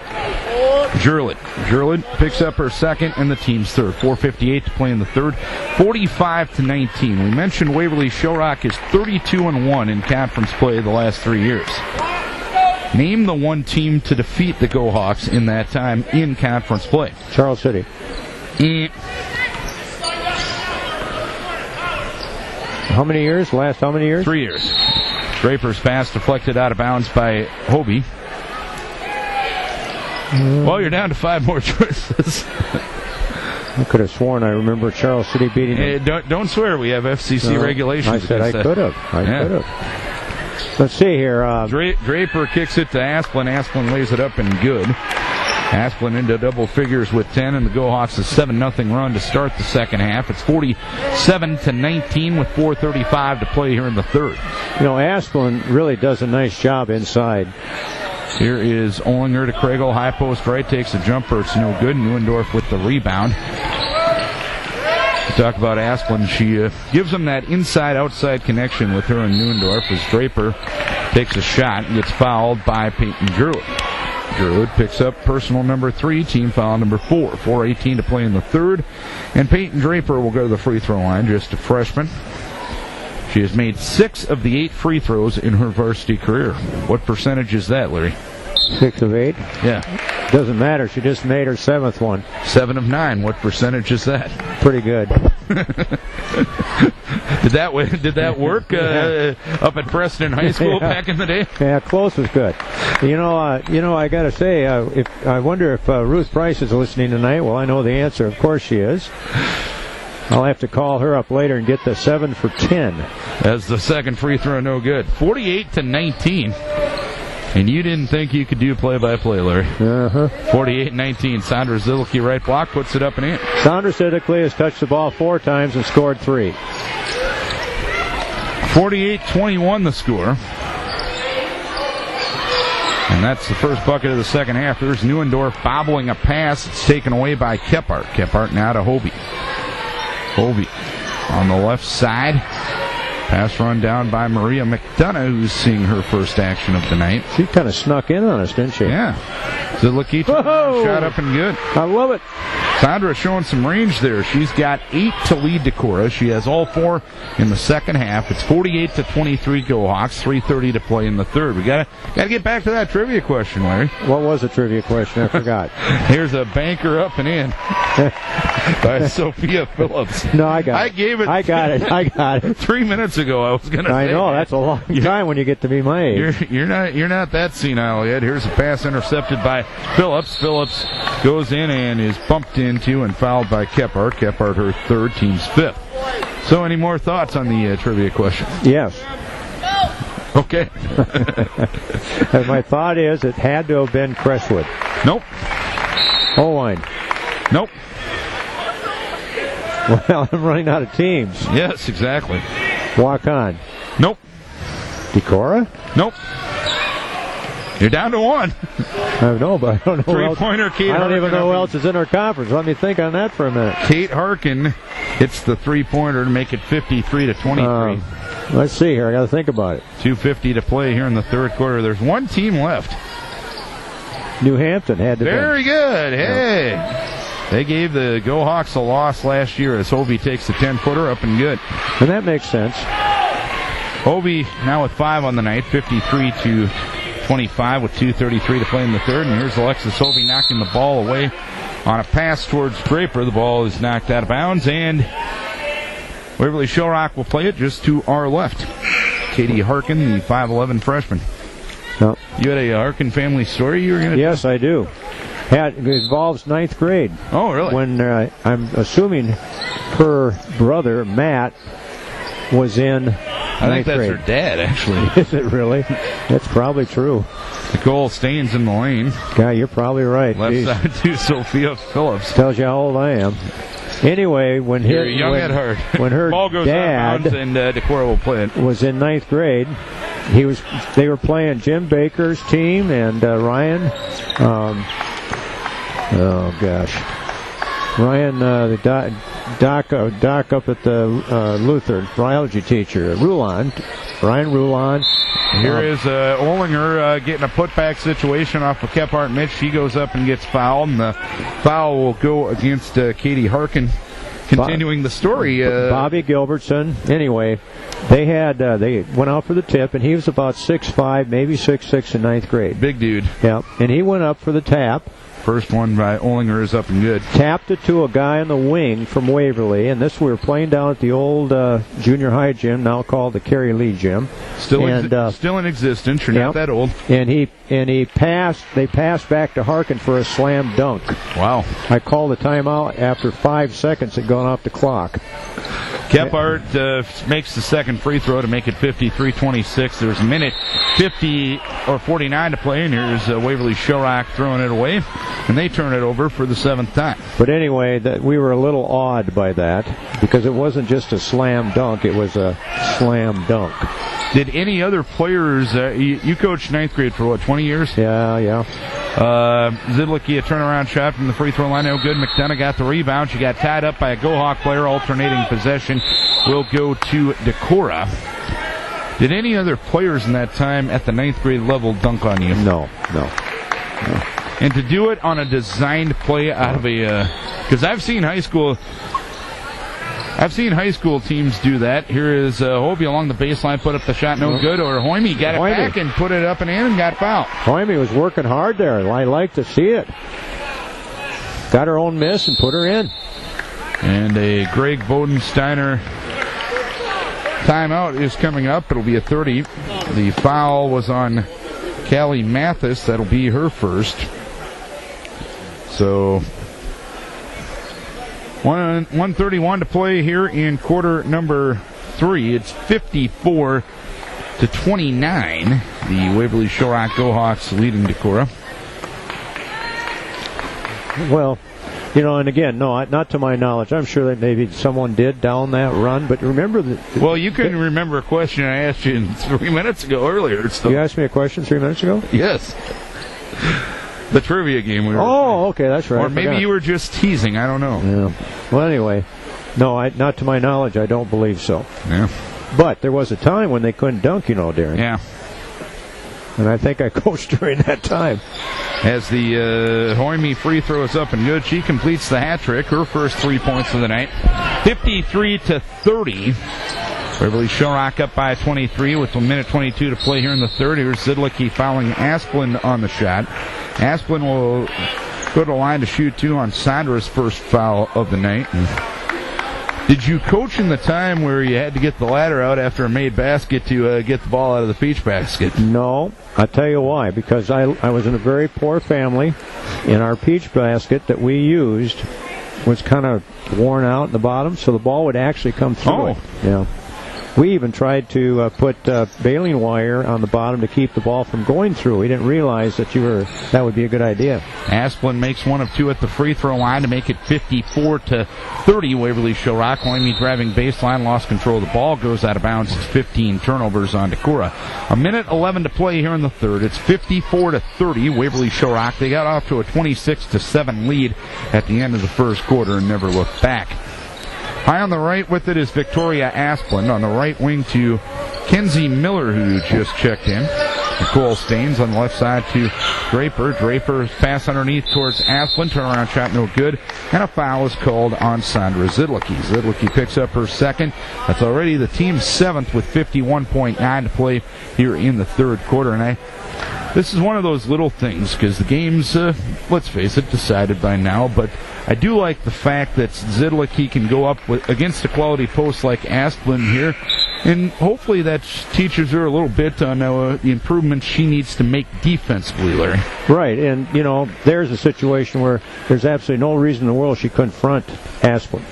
Jurlid. Jurlid picks up her second and the team's third. 4:58 to play in the third. 45-19. We mentioned Waverly Shell Rock is 32-1 in conference play the last 3 years. Name the one team to defeat the Go Hawks in that time in conference play. Charles City. How many years? Last how many years? 3 years. Draper's pass deflected out of bounds by Hobie. Well, you're down to 5 more choices. I could have sworn I remember Charles City beating them. Don't swear. We have FCC regulations. I said I could have. I could have. Let's see here. Draper kicks it to Asplin. Asplin lays it up and good. Asplin into double figures with 10, and the Go-Hawks a 7-0 run to start the second half. It's 47-19 with 4:35 to play here in the third. Asplin really does a nice job inside. Here is Olinger to Kriegel. High post right, takes a jumper. It's no good. Neuendorf with the rebound. Talk about Asplin. She gives him that inside-outside connection with her and Neuendorf as Draper takes a shot and gets fouled by Peyton Gerlach. Gerlach picks up personal number 3, team foul number 4. 4:18 to play in the third. And Peyton Draper will go to the free throw line, just a freshman. She has made 6 of the 8 free throws in her varsity career. What percentage is that, Larry? 6 of 8? Yeah. Doesn't matter. She just made her 7th one. 7 of 9. What percentage is that? Pretty good. Did that work up at Preston High School back in the day? Yeah, close was good. I got to say, I wonder if Ruth Price is listening tonight. Well, I know the answer. Of course she is. I'll have to call her up later and get the 7 for 10. As the second free throw, no good. 48-19. And you didn't think you could do play-by-play, Larry. 48-19. Sandra Zilke right block, puts it up and in. Sandra Zilke has touched the ball 4 times and scored 3. 48-21 the score. And that's the first bucket of the second half. There's Neuendorf bobbling a pass. It's taken away by Kephart. Kephart now to Hobie. Hobie on the left side. Pass run down by Maria McDonough, who's seeing her first action of the night. She kind of snuck in on us, didn't she? Yeah. Zilke shot up and good. I love it. Sandra showing some range there. She's got 8 to lead Decorah. She has all 4 in the second half. It's 48-23 Go-Hawks. 3:30 to play in the third. We gotta get back to that trivia question, Larry. What was the trivia question? I forgot. Here's a banker up and in by Sophia Phillips. No, I got it. I got it. 3 minutes ago, I was gonna say. I know, that's a long time when you get to be my age. You're not that senile yet. Here's a pass intercepted by Phillips. Phillips goes in and is bumped into and fouled by Kephart. Kephart, her third, team's 5th. So, any more thoughts on the trivia question? Yes. Okay. My thought is it had to have been Crestwood. Nope. Oline. Nope. Well, I'm running out of teams. Yes, exactly. Walk on. Nope. Decorah? Nope. You're down to 1. I know, but I don't know. Three-pointer, Kate I don't Harkin even know who else is in our conference. Let me think on that for a minute. Kate Harkin hits the three-pointer to make it 53-23. Let's see here. I got to think about it. 2:50 to play here in the third quarter. There's one team left. New Hampton had to. Very good. Hey. Yeah. They gave the Go-Hawks a loss last year as Hobie takes the 10-footer up and good. And that makes sense. Hobie now with 5 on the night, 53-25 with 2:33 to play in the third. And here's Alexis Hobie knocking the ball away on a pass towards Draper. The ball is knocked out of bounds, and Waverly Shell Rock will play it just to our left. Katie Harkin, the 5'11 freshman. No. You had a Harkin family story you were going to Yes, I do. It involves 9th grade. Oh, really? When I'm assuming her brother, Matt, was in I think that's her dad, actually. Is it really? That's probably true. Nicole Staines in the lane. Yeah, you're probably right. Left side to Sophia Phillips. Tells you how old I am. Anyway, when you're young at heart. When her ball goes dad out of bounds and Decorah will play it. Was in 9th grade. They were playing Jim Baker's team and Ryan. Ryan, the doc up at the Luther, biology teacher, Rulon. Ryan Rulon. Here is Olinger getting a putback situation off of Kephart Mitch. She goes up and gets fouled, and the foul will go against Katie Harkin. Continuing the story. Bobby Gilbertson. Anyway, they went out for the tip, and he was about 6'5", maybe 6'6" in 9th grade. Big dude. Yeah, and he went up for the tap. First one by Olinger is up and good. Tapped it to a guy on the wing from Waverly, and this we were playing down at the old junior high gym, now called the Kerry Lee Gym. Still in existence. You're not that old. And they passed back to Harkin for a slam dunk. Wow. I called the timeout after 5 seconds had gone off the clock. Kephart makes the second free throw to make it 53-26. There's a minute 49 to play, and here's Waverly Shell Rock throwing it away, and they turn it over for the 7th time. But anyway, we were a little awed by that because it wasn't just a slam dunk, it was a slam dunk. Did any other players, you coached 9th grade for what, 20 years? Yeah. Zidlicki, a turnaround shot from the free throw line, no good. McDonough got the rebound. She got tied up by a Go-Hawk player. Alternating possession will go to Decorah. Did any other players in that time at the 9th grade level dunk on you? No. And to do it on a designed play out of a, because I've seen high school teams do that. Here is Hobie along the baseline, put up the shot, no good. Or Hoime got it back and put it up and in and got fouled. Hoime was working hard there. I like to see it. Got her own miss and put her in. And a Greg Bodensteiner timeout is coming up. It'll be a 30. The foul was on Callie Mathis. That'll be her first. So 1:31 to play here in quarter number 3. It's 54-29. The Waverly Shell Rock Go-Hawks leading Decorah. Well, and again, no, not to my knowledge. I'm sure that maybe someone did down that run, but remember that. Well, you couldn't remember a question I asked you 3 minutes ago earlier. You asked me a question 3 minutes ago? Yes. The trivia game we were playing. Okay, that's right. Or maybe you were just teasing. I don't know. Yeah. Well, anyway, no, not to my knowledge. I don't believe so. Yeah. But there was a time when they couldn't dunk, Darren. Yeah. And I think I coached during that time. As the Hoime free throw is up and good, she completes the hat trick, her first 3 points of the night. 53-30. Waverly Shell Rock up by 23 with a minute 22 to play here in the third. Here's Zidlicki fouling Asplund on the shot. Asplund will go to the line to shoot 2 on Sandra's first foul of the night. Did you coach in the time where you had to get the ladder out after a made basket to get the ball out of the peach basket? No. I'll tell you why. Because I was in a very poor family, and our peach basket that we used was kind of worn out in the bottom, so the ball would actually come through it. Yeah. We even tried to put baling wire on the bottom to keep the ball from going through. We didn't realize that would be a good idea. Asplund makes 1 of 2 at the free throw line to make it 54-30. Waverly Shell Rock. Hoime driving baseline, lost control of the ball, goes out of bounds. It's 15 turnovers on Decorah. A minute 11 to play here in the third. It's 54-30. Waverly Shell Rock. They got off to a 26-7 lead at the end of the first quarter and never looked back. High on the right with it is Victoria Asplund. On the right wing to Kenzie Miller, who just checked in. Nicole Staines on the left side to Draper. Draper's pass underneath towards Asplund. Turnaround shot no good. And a foul is called on Sandra Zidlicki. Zidlicki picks up her second. That's already the team's 7th with 51.9 to play here in the third quarter. And this is one of those little things because the game's, let's face it, decided by now. But I do like the fact that Zidlicki can go up against a quality post like Asplund here. And hopefully that teaches her a little bit on the improvements she needs to make defensively, Larry. Right, and, there's a situation where there's absolutely no reason in the world she couldn't front Asplund.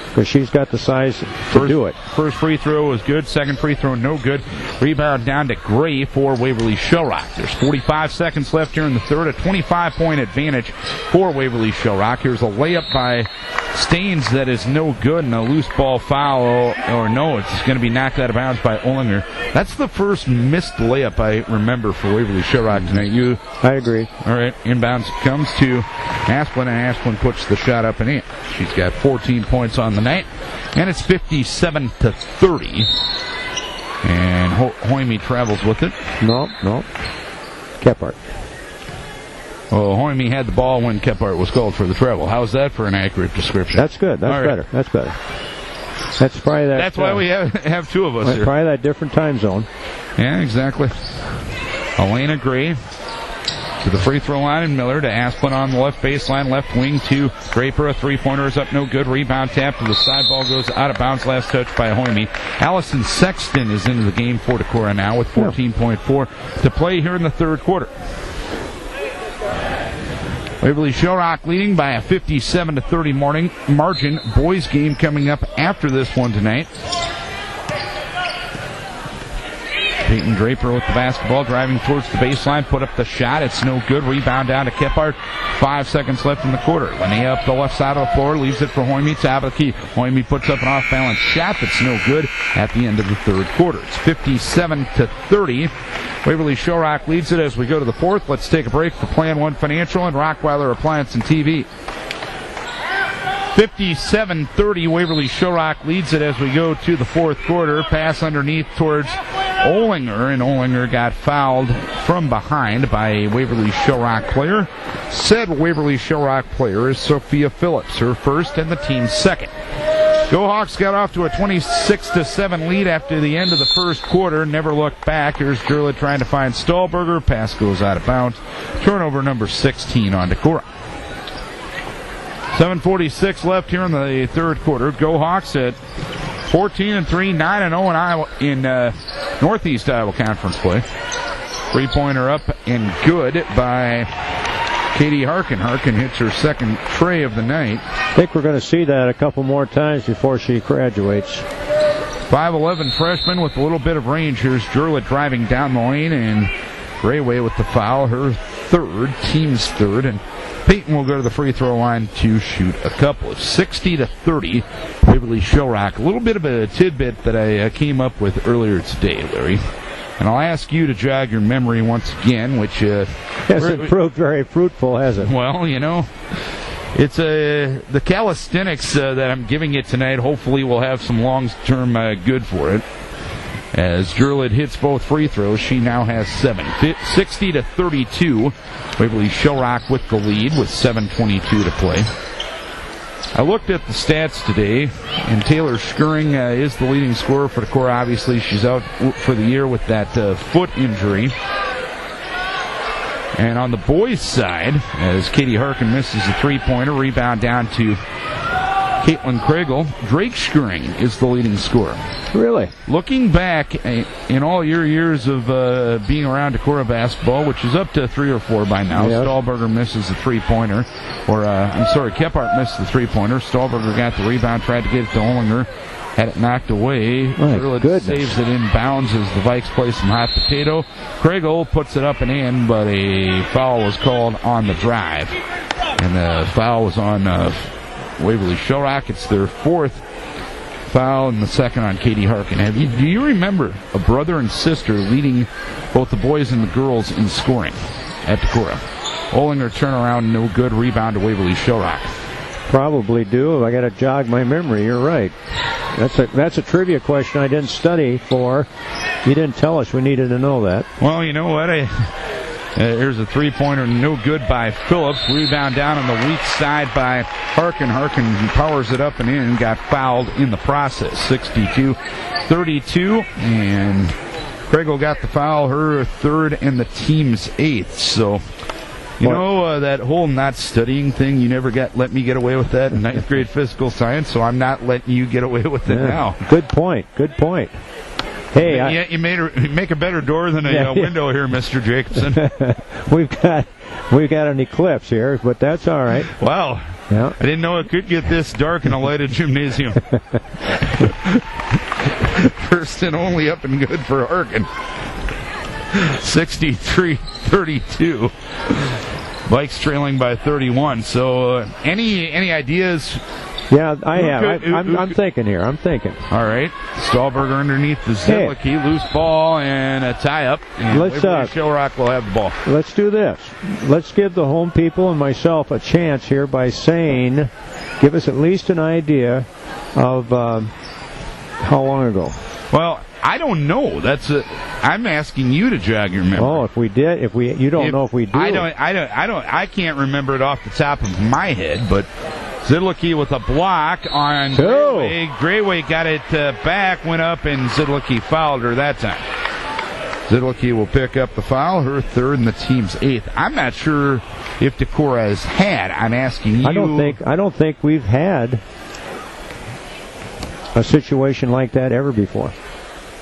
Because she's got the size to do it. First free throw was good. Second free throw, no good. Rebound down to Gray for Waverly Shell Rock. There's 45 seconds left here in the third. A 25-point advantage for Waverly Shell Rock. Here's a layup by Staines that is no good, and a loose ball foul. Or no, it's going to be knocked out of bounds by Olinger. That's the first missed layup I remember for Waverly Shell Rock tonight. I agree. All right, inbounds comes to Asplund, and Asplund puts the shot up and in. She's got 14 points on the night, and it's 57-30. And Hoime travels with it. No. Kephart. Well, Hoime had the ball when Kephart was called for the travel. How's that for an accurate description? That's good. That's better. That's better. That's probably that. That's why we have 2 of us here. Probably that different time zone. Yeah, exactly. Elena Gray to the free throw line, and Miller to Asplin on the left baseline, left wing to Draper. A three-pointer is up, no good. Rebound tap to the side. Ball goes out of bounds. Last touch by Hoyme. Allison Sexton is into the game for Decorah now with 14.4 to play here in the third quarter. Waverly Shell Rock leading by a 57-30 margin. Boys game coming up after this one tonight. Peyton Draper with the basketball, driving towards the baseline, put up the shot. It's no good. Rebound down to Kephart. 5 seconds left in the quarter. Linnea up the left side of the floor, leaves it for Hoyme. Top of the key. Hoyme puts up an off-balance shot that's no good at the end of the third quarter. It's 57-30. Waverly Shell Rock leads it as we go to the fourth. Let's take a break for Plan 1 Financial and Rockweiler Appliance and TV. 57-30, Waverly Shell Rock leads it as we go to the fourth quarter. Pass underneath towards Olinger, and Olinger got fouled from behind by a Waverly Shell Rock player. Said Waverly Shell Rock player is Sophia Phillips, her first and the team's second. Go Hawks got off to a 26-7 lead after the end of the first quarter. Never looked back. Here's Gerla trying to find Stahlberger. Pass goes out of bounds. Turnover number 16 on Decorah. 7:46 left here in the third quarter. Go Hawks at 14-3, 9-0 in Northeast Iowa Conference play. Three-pointer up and good by Katie Harkin. Harkin hits her second tray of the night. I think we're going to see that a couple more times before she graduates. 5'11 freshman with a little bit of range. Here's Gerla driving down the lane, and Grayway with the foul, her third, team's third, and Peyton will go to the free throw line to shoot a couple. It's 60-30, Waverly Shell Rock. A little bit of a tidbit that I came up with earlier today, Larry. And I'll ask you to jog your memory once again, which hasn't proved very fruitful, has it? Well, you know, it's the calisthenics that I'm giving it tonight. Hopefully, will have some long-term good for it. As Gerlid hits both free throws, she now has 7. 60-32. Waverly Shell Rock with the lead with 7:22 to play. I looked at the stats today, and Taylor Skirring is the leading scorer for Decorah. Obviously, she's out for the year with that foot injury. And on the boys' side, as Katie Harkin misses a three-pointer, rebound down to Caitlin Kriegel, Drake Skirring is the leading scorer. Really? Looking back in all your years of being around Decorah basketball, which is up to 3 or 4 by now, yes. Stahlberger misses a three-pointer. Kephart missed the three-pointer. Stahlberger got the rebound, tried to get it to Olinger, had it knocked away. Gerlid saves it in bounds as the Vikes play some hot potato. Kriegel puts it up and in, but a foul was called on the drive. And the foul was on Waverly Shell Rock. It's their fourth foul and the second on Katie Harkin. Do you remember a brother and sister leading both the boys and the girls in scoring at Decorah? Olinger turnaround, no good. Rebound to Waverly Shell Rock. Probably do. I got to jog my memory. You're right. That's a trivia question I didn't study for. You didn't tell us we needed to know that. Well, you know what? Here's a three-pointer, no good by Phillips. Rebound down on the weak side by Harkin. Harkin powers it up and in, got fouled in the process. 62-32, and Kriegel got the foul, her third and the team's eighth. So, you know, that whole not studying thing, you never let me get away with that in ninth grade physical science, so I'm not letting you get away with it now. Good point. Hey, you make a better door than a window here, Mr. Jacobson. we've got an eclipse here, but that's all right. Wow. Yeah. I didn't know it could get this dark in a lighted gymnasium. First and only up and good for Harkin. 63-32. Vikes trailing by 31. So, any ideas? Yeah, I have. I'm thinking here. I'm thinking. All right. Stahlberger underneath the Zedlicki. Loose ball and a tie-up. And Waverly Shell Rock will have the ball. Let's do this. Let's give the home people and myself a chance here by saying, give us at least an idea of how long ago. Well, I don't know. I'm asking you to jog your memory. Oh, you don't know if we do. I can't remember it off the top of my head, but Zedlicki with a block on Grayway. Grayway got it back, went up, and Zedlicki fouled her that time. Zidlicki will pick up the foul, her third and the team's 8th. I'm not sure if Decorah has had. I'm asking you. I don't think we've had a situation like that ever before.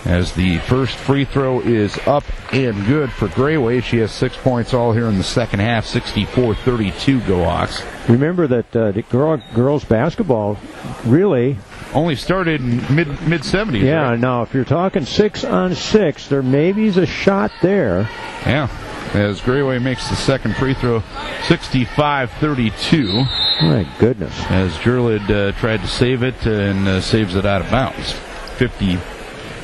As the first free throw is up and good for Grayway. She has 6 points all here in the second half. 64-32 Go Hawks. Remember that the girls basketball really only started in mid-70s. Yeah, right? Now if you're talking 6-on-6, there maybe is a shot there. Yeah, as Grayway makes the second free throw, 65-32. My goodness. As Jurlid tried to save it and saves it out of bounds.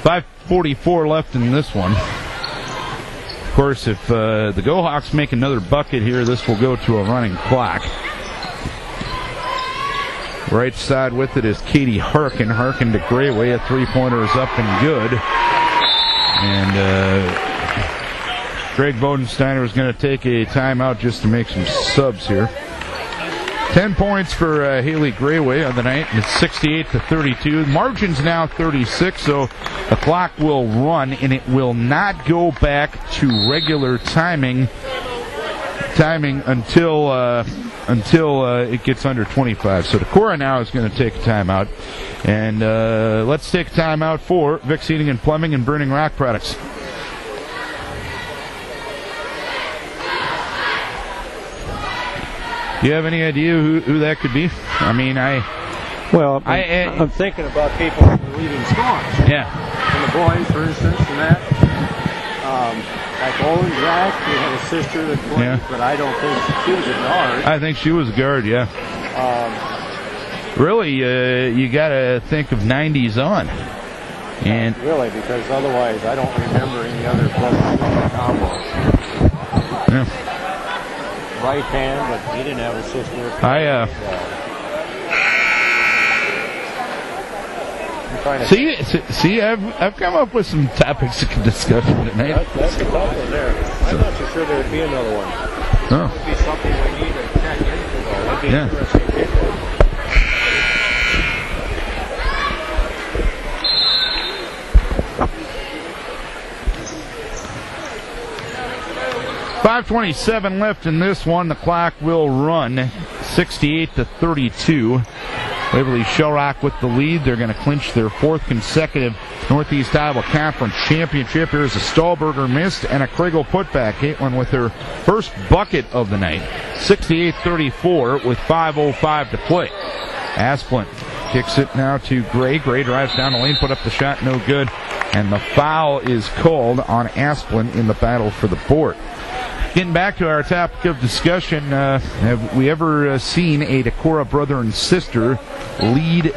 5:44 left in this one. Of course, if the Go Hawks make another bucket here, this will go to a running clock. Right side with it is Katie Harkin. Harkin to Grayway. A three-pointer is up and good. And Greg Bodensteiner is going to take a timeout just to make some subs here. 10 points for Haley Grayway on the night. It's 68-32. Margin's now 36, so the clock will run, and it will not go back to regular timing until it gets under 25. So Decorah now is going to take a timeout. And let's take a timeout for Vicks Heating and Plumbing and Burning Rock Products. Do you have any idea who that could be? I mean, I'm thinking about people who are leaving scores. Yeah. And the boys, for instance, and that. Like Olin Jack, he had a sister that played, but I don't think she was a guard. I think she was a guard, yeah. Really, you got to think of 90s on. And really, because otherwise I don't remember any other players combos. Yeah. Right hand, but he didn't have a sister. See, I've come up with some topics of discussion tonight. That's a tough one there. I'm not so sure there would be another one. Oh. It would be something we need to check into, though. That'd be interesting. People. 5:27 left in this one. The clock will run 68-32. Waverly Shell Rock with the lead. They're going to clinch their fourth consecutive Northeast Iowa Conference championship. Here's a Stahlberger missed and a Kriegel putback. Caitlin with her first bucket of the night. 68-34 with 5:05 to play. Asplund kicks it now to Gray. Gray drives down the lane, put up the shot, no good. And the foul is called on Asplund in the battle for the board. Getting back to our topic of discussion, have we ever seen a Decorah brother and sister lead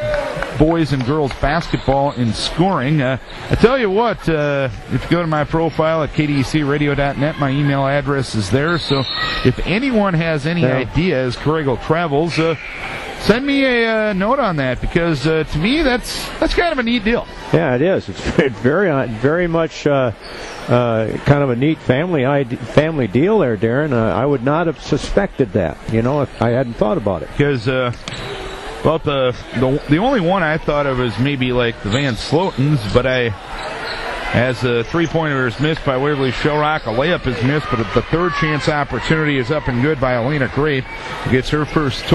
boys and girls basketball in scoring? I tell you what, if you go to my profile at KDECRadio.net, my email address is there. So if anyone has any ideas, Kriegel travels, send me a note on that, because to me that's kind of a neat deal. Yeah, it is. It's very much kind of a neat family deal there, Darren. I would not have suspected that, if I hadn't thought about it. Because the only one I thought of is maybe like the Van Slotens, but as a three-pointer is missed by Waverly Shell Rock, a layup is missed, but the third chance opportunity is up and good by Elena Gray, who gets her first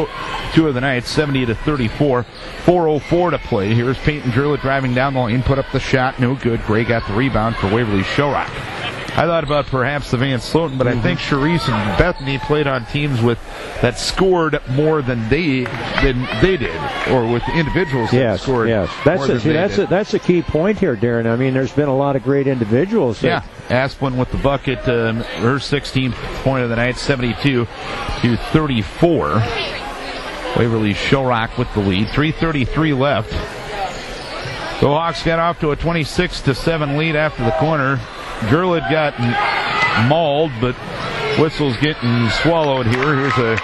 two of the night, 70-34. 4:04 to play. Here's Peyton Drilla driving down the lane, put up the shot, no good. Gray got the rebound for Waverly Shell Rock. I thought about perhaps the Van Sloten, but I think Charisse and Bethany played on teams that scored more than they did, or with individuals that scored more than they did. That's a key point here, Darren. I mean, there's been a lot of great individuals. Yeah, Asplund with the bucket, her 16th point of the night, 72-34. Waverly Shell Rock with the lead. 3:33 left. The Hawks got off to a 26-7 lead after the corner. Gurlid got mauled, but whistle's getting swallowed here. Here's a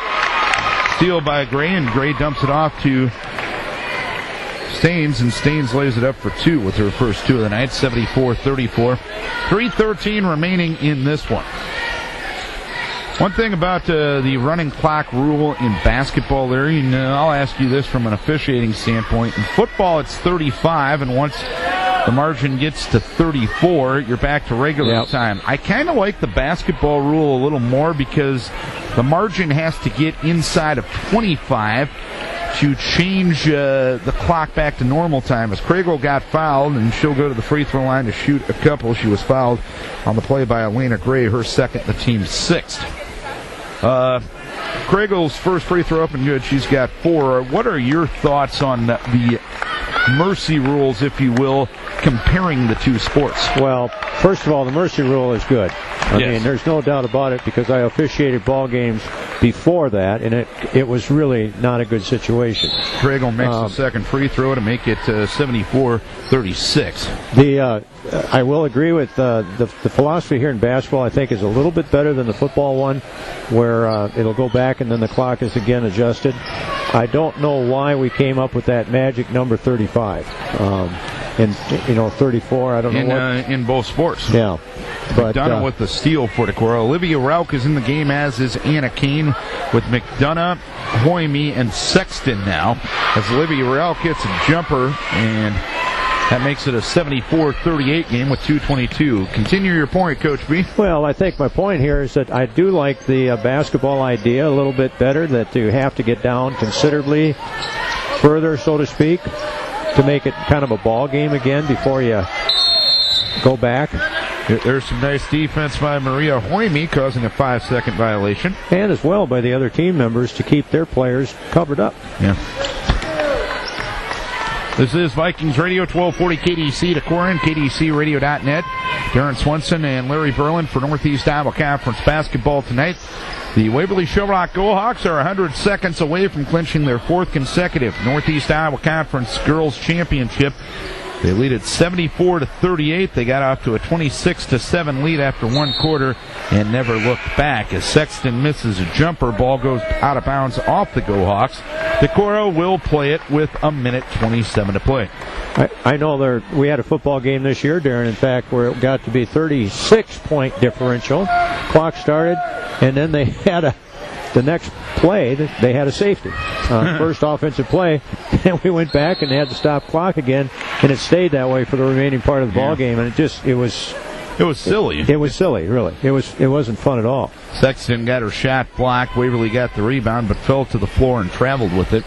steal by Gray, and Gray dumps it off to Staines, and Staines lays it up for two with her first two of the night, 74-34. 3:13 remaining in this one. One thing about the running clock rule in basketball, Larry, I'll ask you this from an officiating standpoint. In football, it's 35, and once The margin gets to 34. You're back to regular time. I kind of like the basketball rule a little more because the margin has to get inside of 25 to change the clock back to normal time. As Craigle got fouled, and she'll go to the free throw line to shoot a couple. She was fouled on the play by Elena Gray, her second, the team's sixth. Craigle's first free throw up and good. She's got 4. What are your thoughts on the mercy rules, if you will, comparing the two sports? Well, first of all, the mercy rule is good. I mean, there's no doubt about it because I officiated ball games before that, and it was really not a good situation. Craigle makes the second free throw to make it 74-36. I will agree with the philosophy here in basketball. I think is a little bit better than the football one, where it'll go back and then the clock is again adjusted. I don't know why we came up with that magic number 35. And 34. I don't know what in both sports. Yeah. But McDonough with the steal for Decorah. Olivia Rauch is in the game, as is Anna Kane, with McDonough, Hoyme, and Sexton now. As Olivia Rauch hits a jumper, and that makes it a 74-38 game with 2:22. Continue your point, Coach B. Well, I think my point here is that I do like the basketball idea a little bit better, that you have to get down considerably further, so to speak, to make it kind of a ball game again before you go back. There's some nice defense by Maria Hoyme, causing a 5-second violation. And as well by the other team members to keep their players covered up. Yeah. This is Vikings Radio, 1240 KDEC, Decorah, KDECradio.net. Darren Swenson and Larry Berlin for Northeast Iowa Conference basketball tonight. The Waverly Shell Rock Gohawks are 100 seconds away from clinching their 4th consecutive Northeast Iowa Conference Girls Championship. They lead at 74-38. They got off to a 26-7 lead after one quarter and never looked back. As Sexton misses a jumper, ball goes out of bounds off the Gohawks. Decorah will play it with 1:27 to play. I know we had a football game this year, Darren, in fact, where it got to be 36-point differential. Clock started, and then they had the next play, they had a safety. First offensive play, and we went back and they had to stop clock again, and it stayed that way for the remaining part of the ball game, and it was silly. It was silly, really. It wasn't fun at all. Sexton got her shot blocked. Waverly got the rebound, but fell to the floor and traveled with it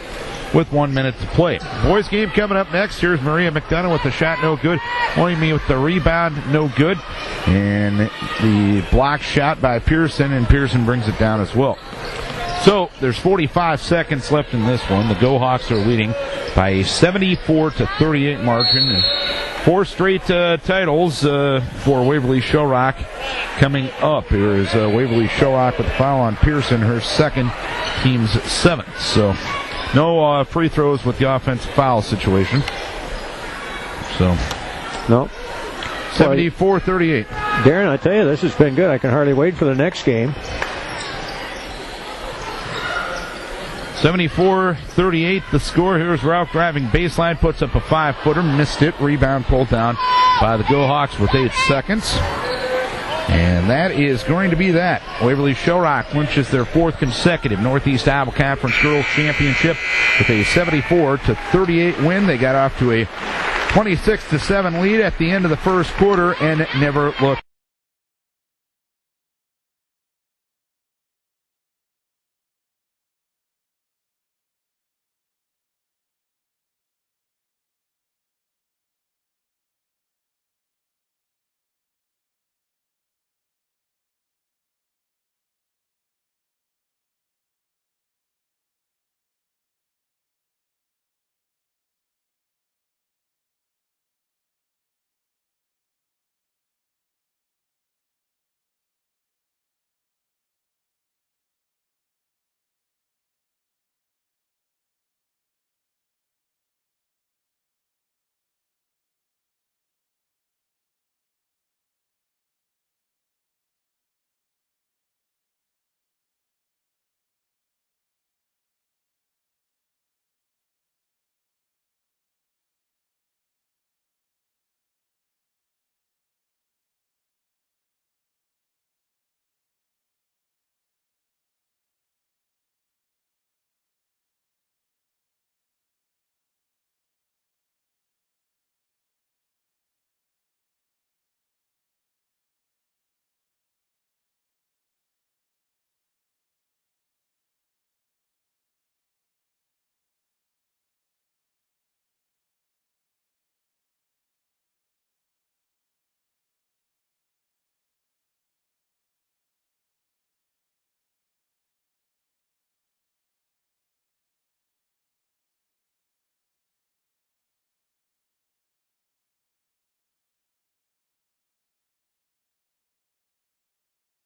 with 1 minute to play. Boys game coming up next. Here's Maria McDonough with the shot, no good. Hoyme with the rebound, no good. And the block shot by Pearson, and Pearson brings it down as well. So there's 45 seconds left in this one. The Gohawks are leading by a 74-38 margin. And 4 straight titles for Waverly Shell Rock coming up. Here is Waverly Shell Rock with a foul on Pearson, her second, team's 7th. So no free throws with the offensive foul situation. So no. 74-38. Darren, I tell you, this has been good. I can hardly wait for the next game. 74-38 the score. Here's Ralph driving baseline, puts up a 5-footer, missed it. Rebound pulled down by the Gohawks with 8 seconds. And that is going to be that. Waverly Shell Rock clinches their 4th consecutive Northeast Iowa Conference Girls Championship with a 74-38 win. They got off to a 26-7 lead at the end of the first quarter and never looked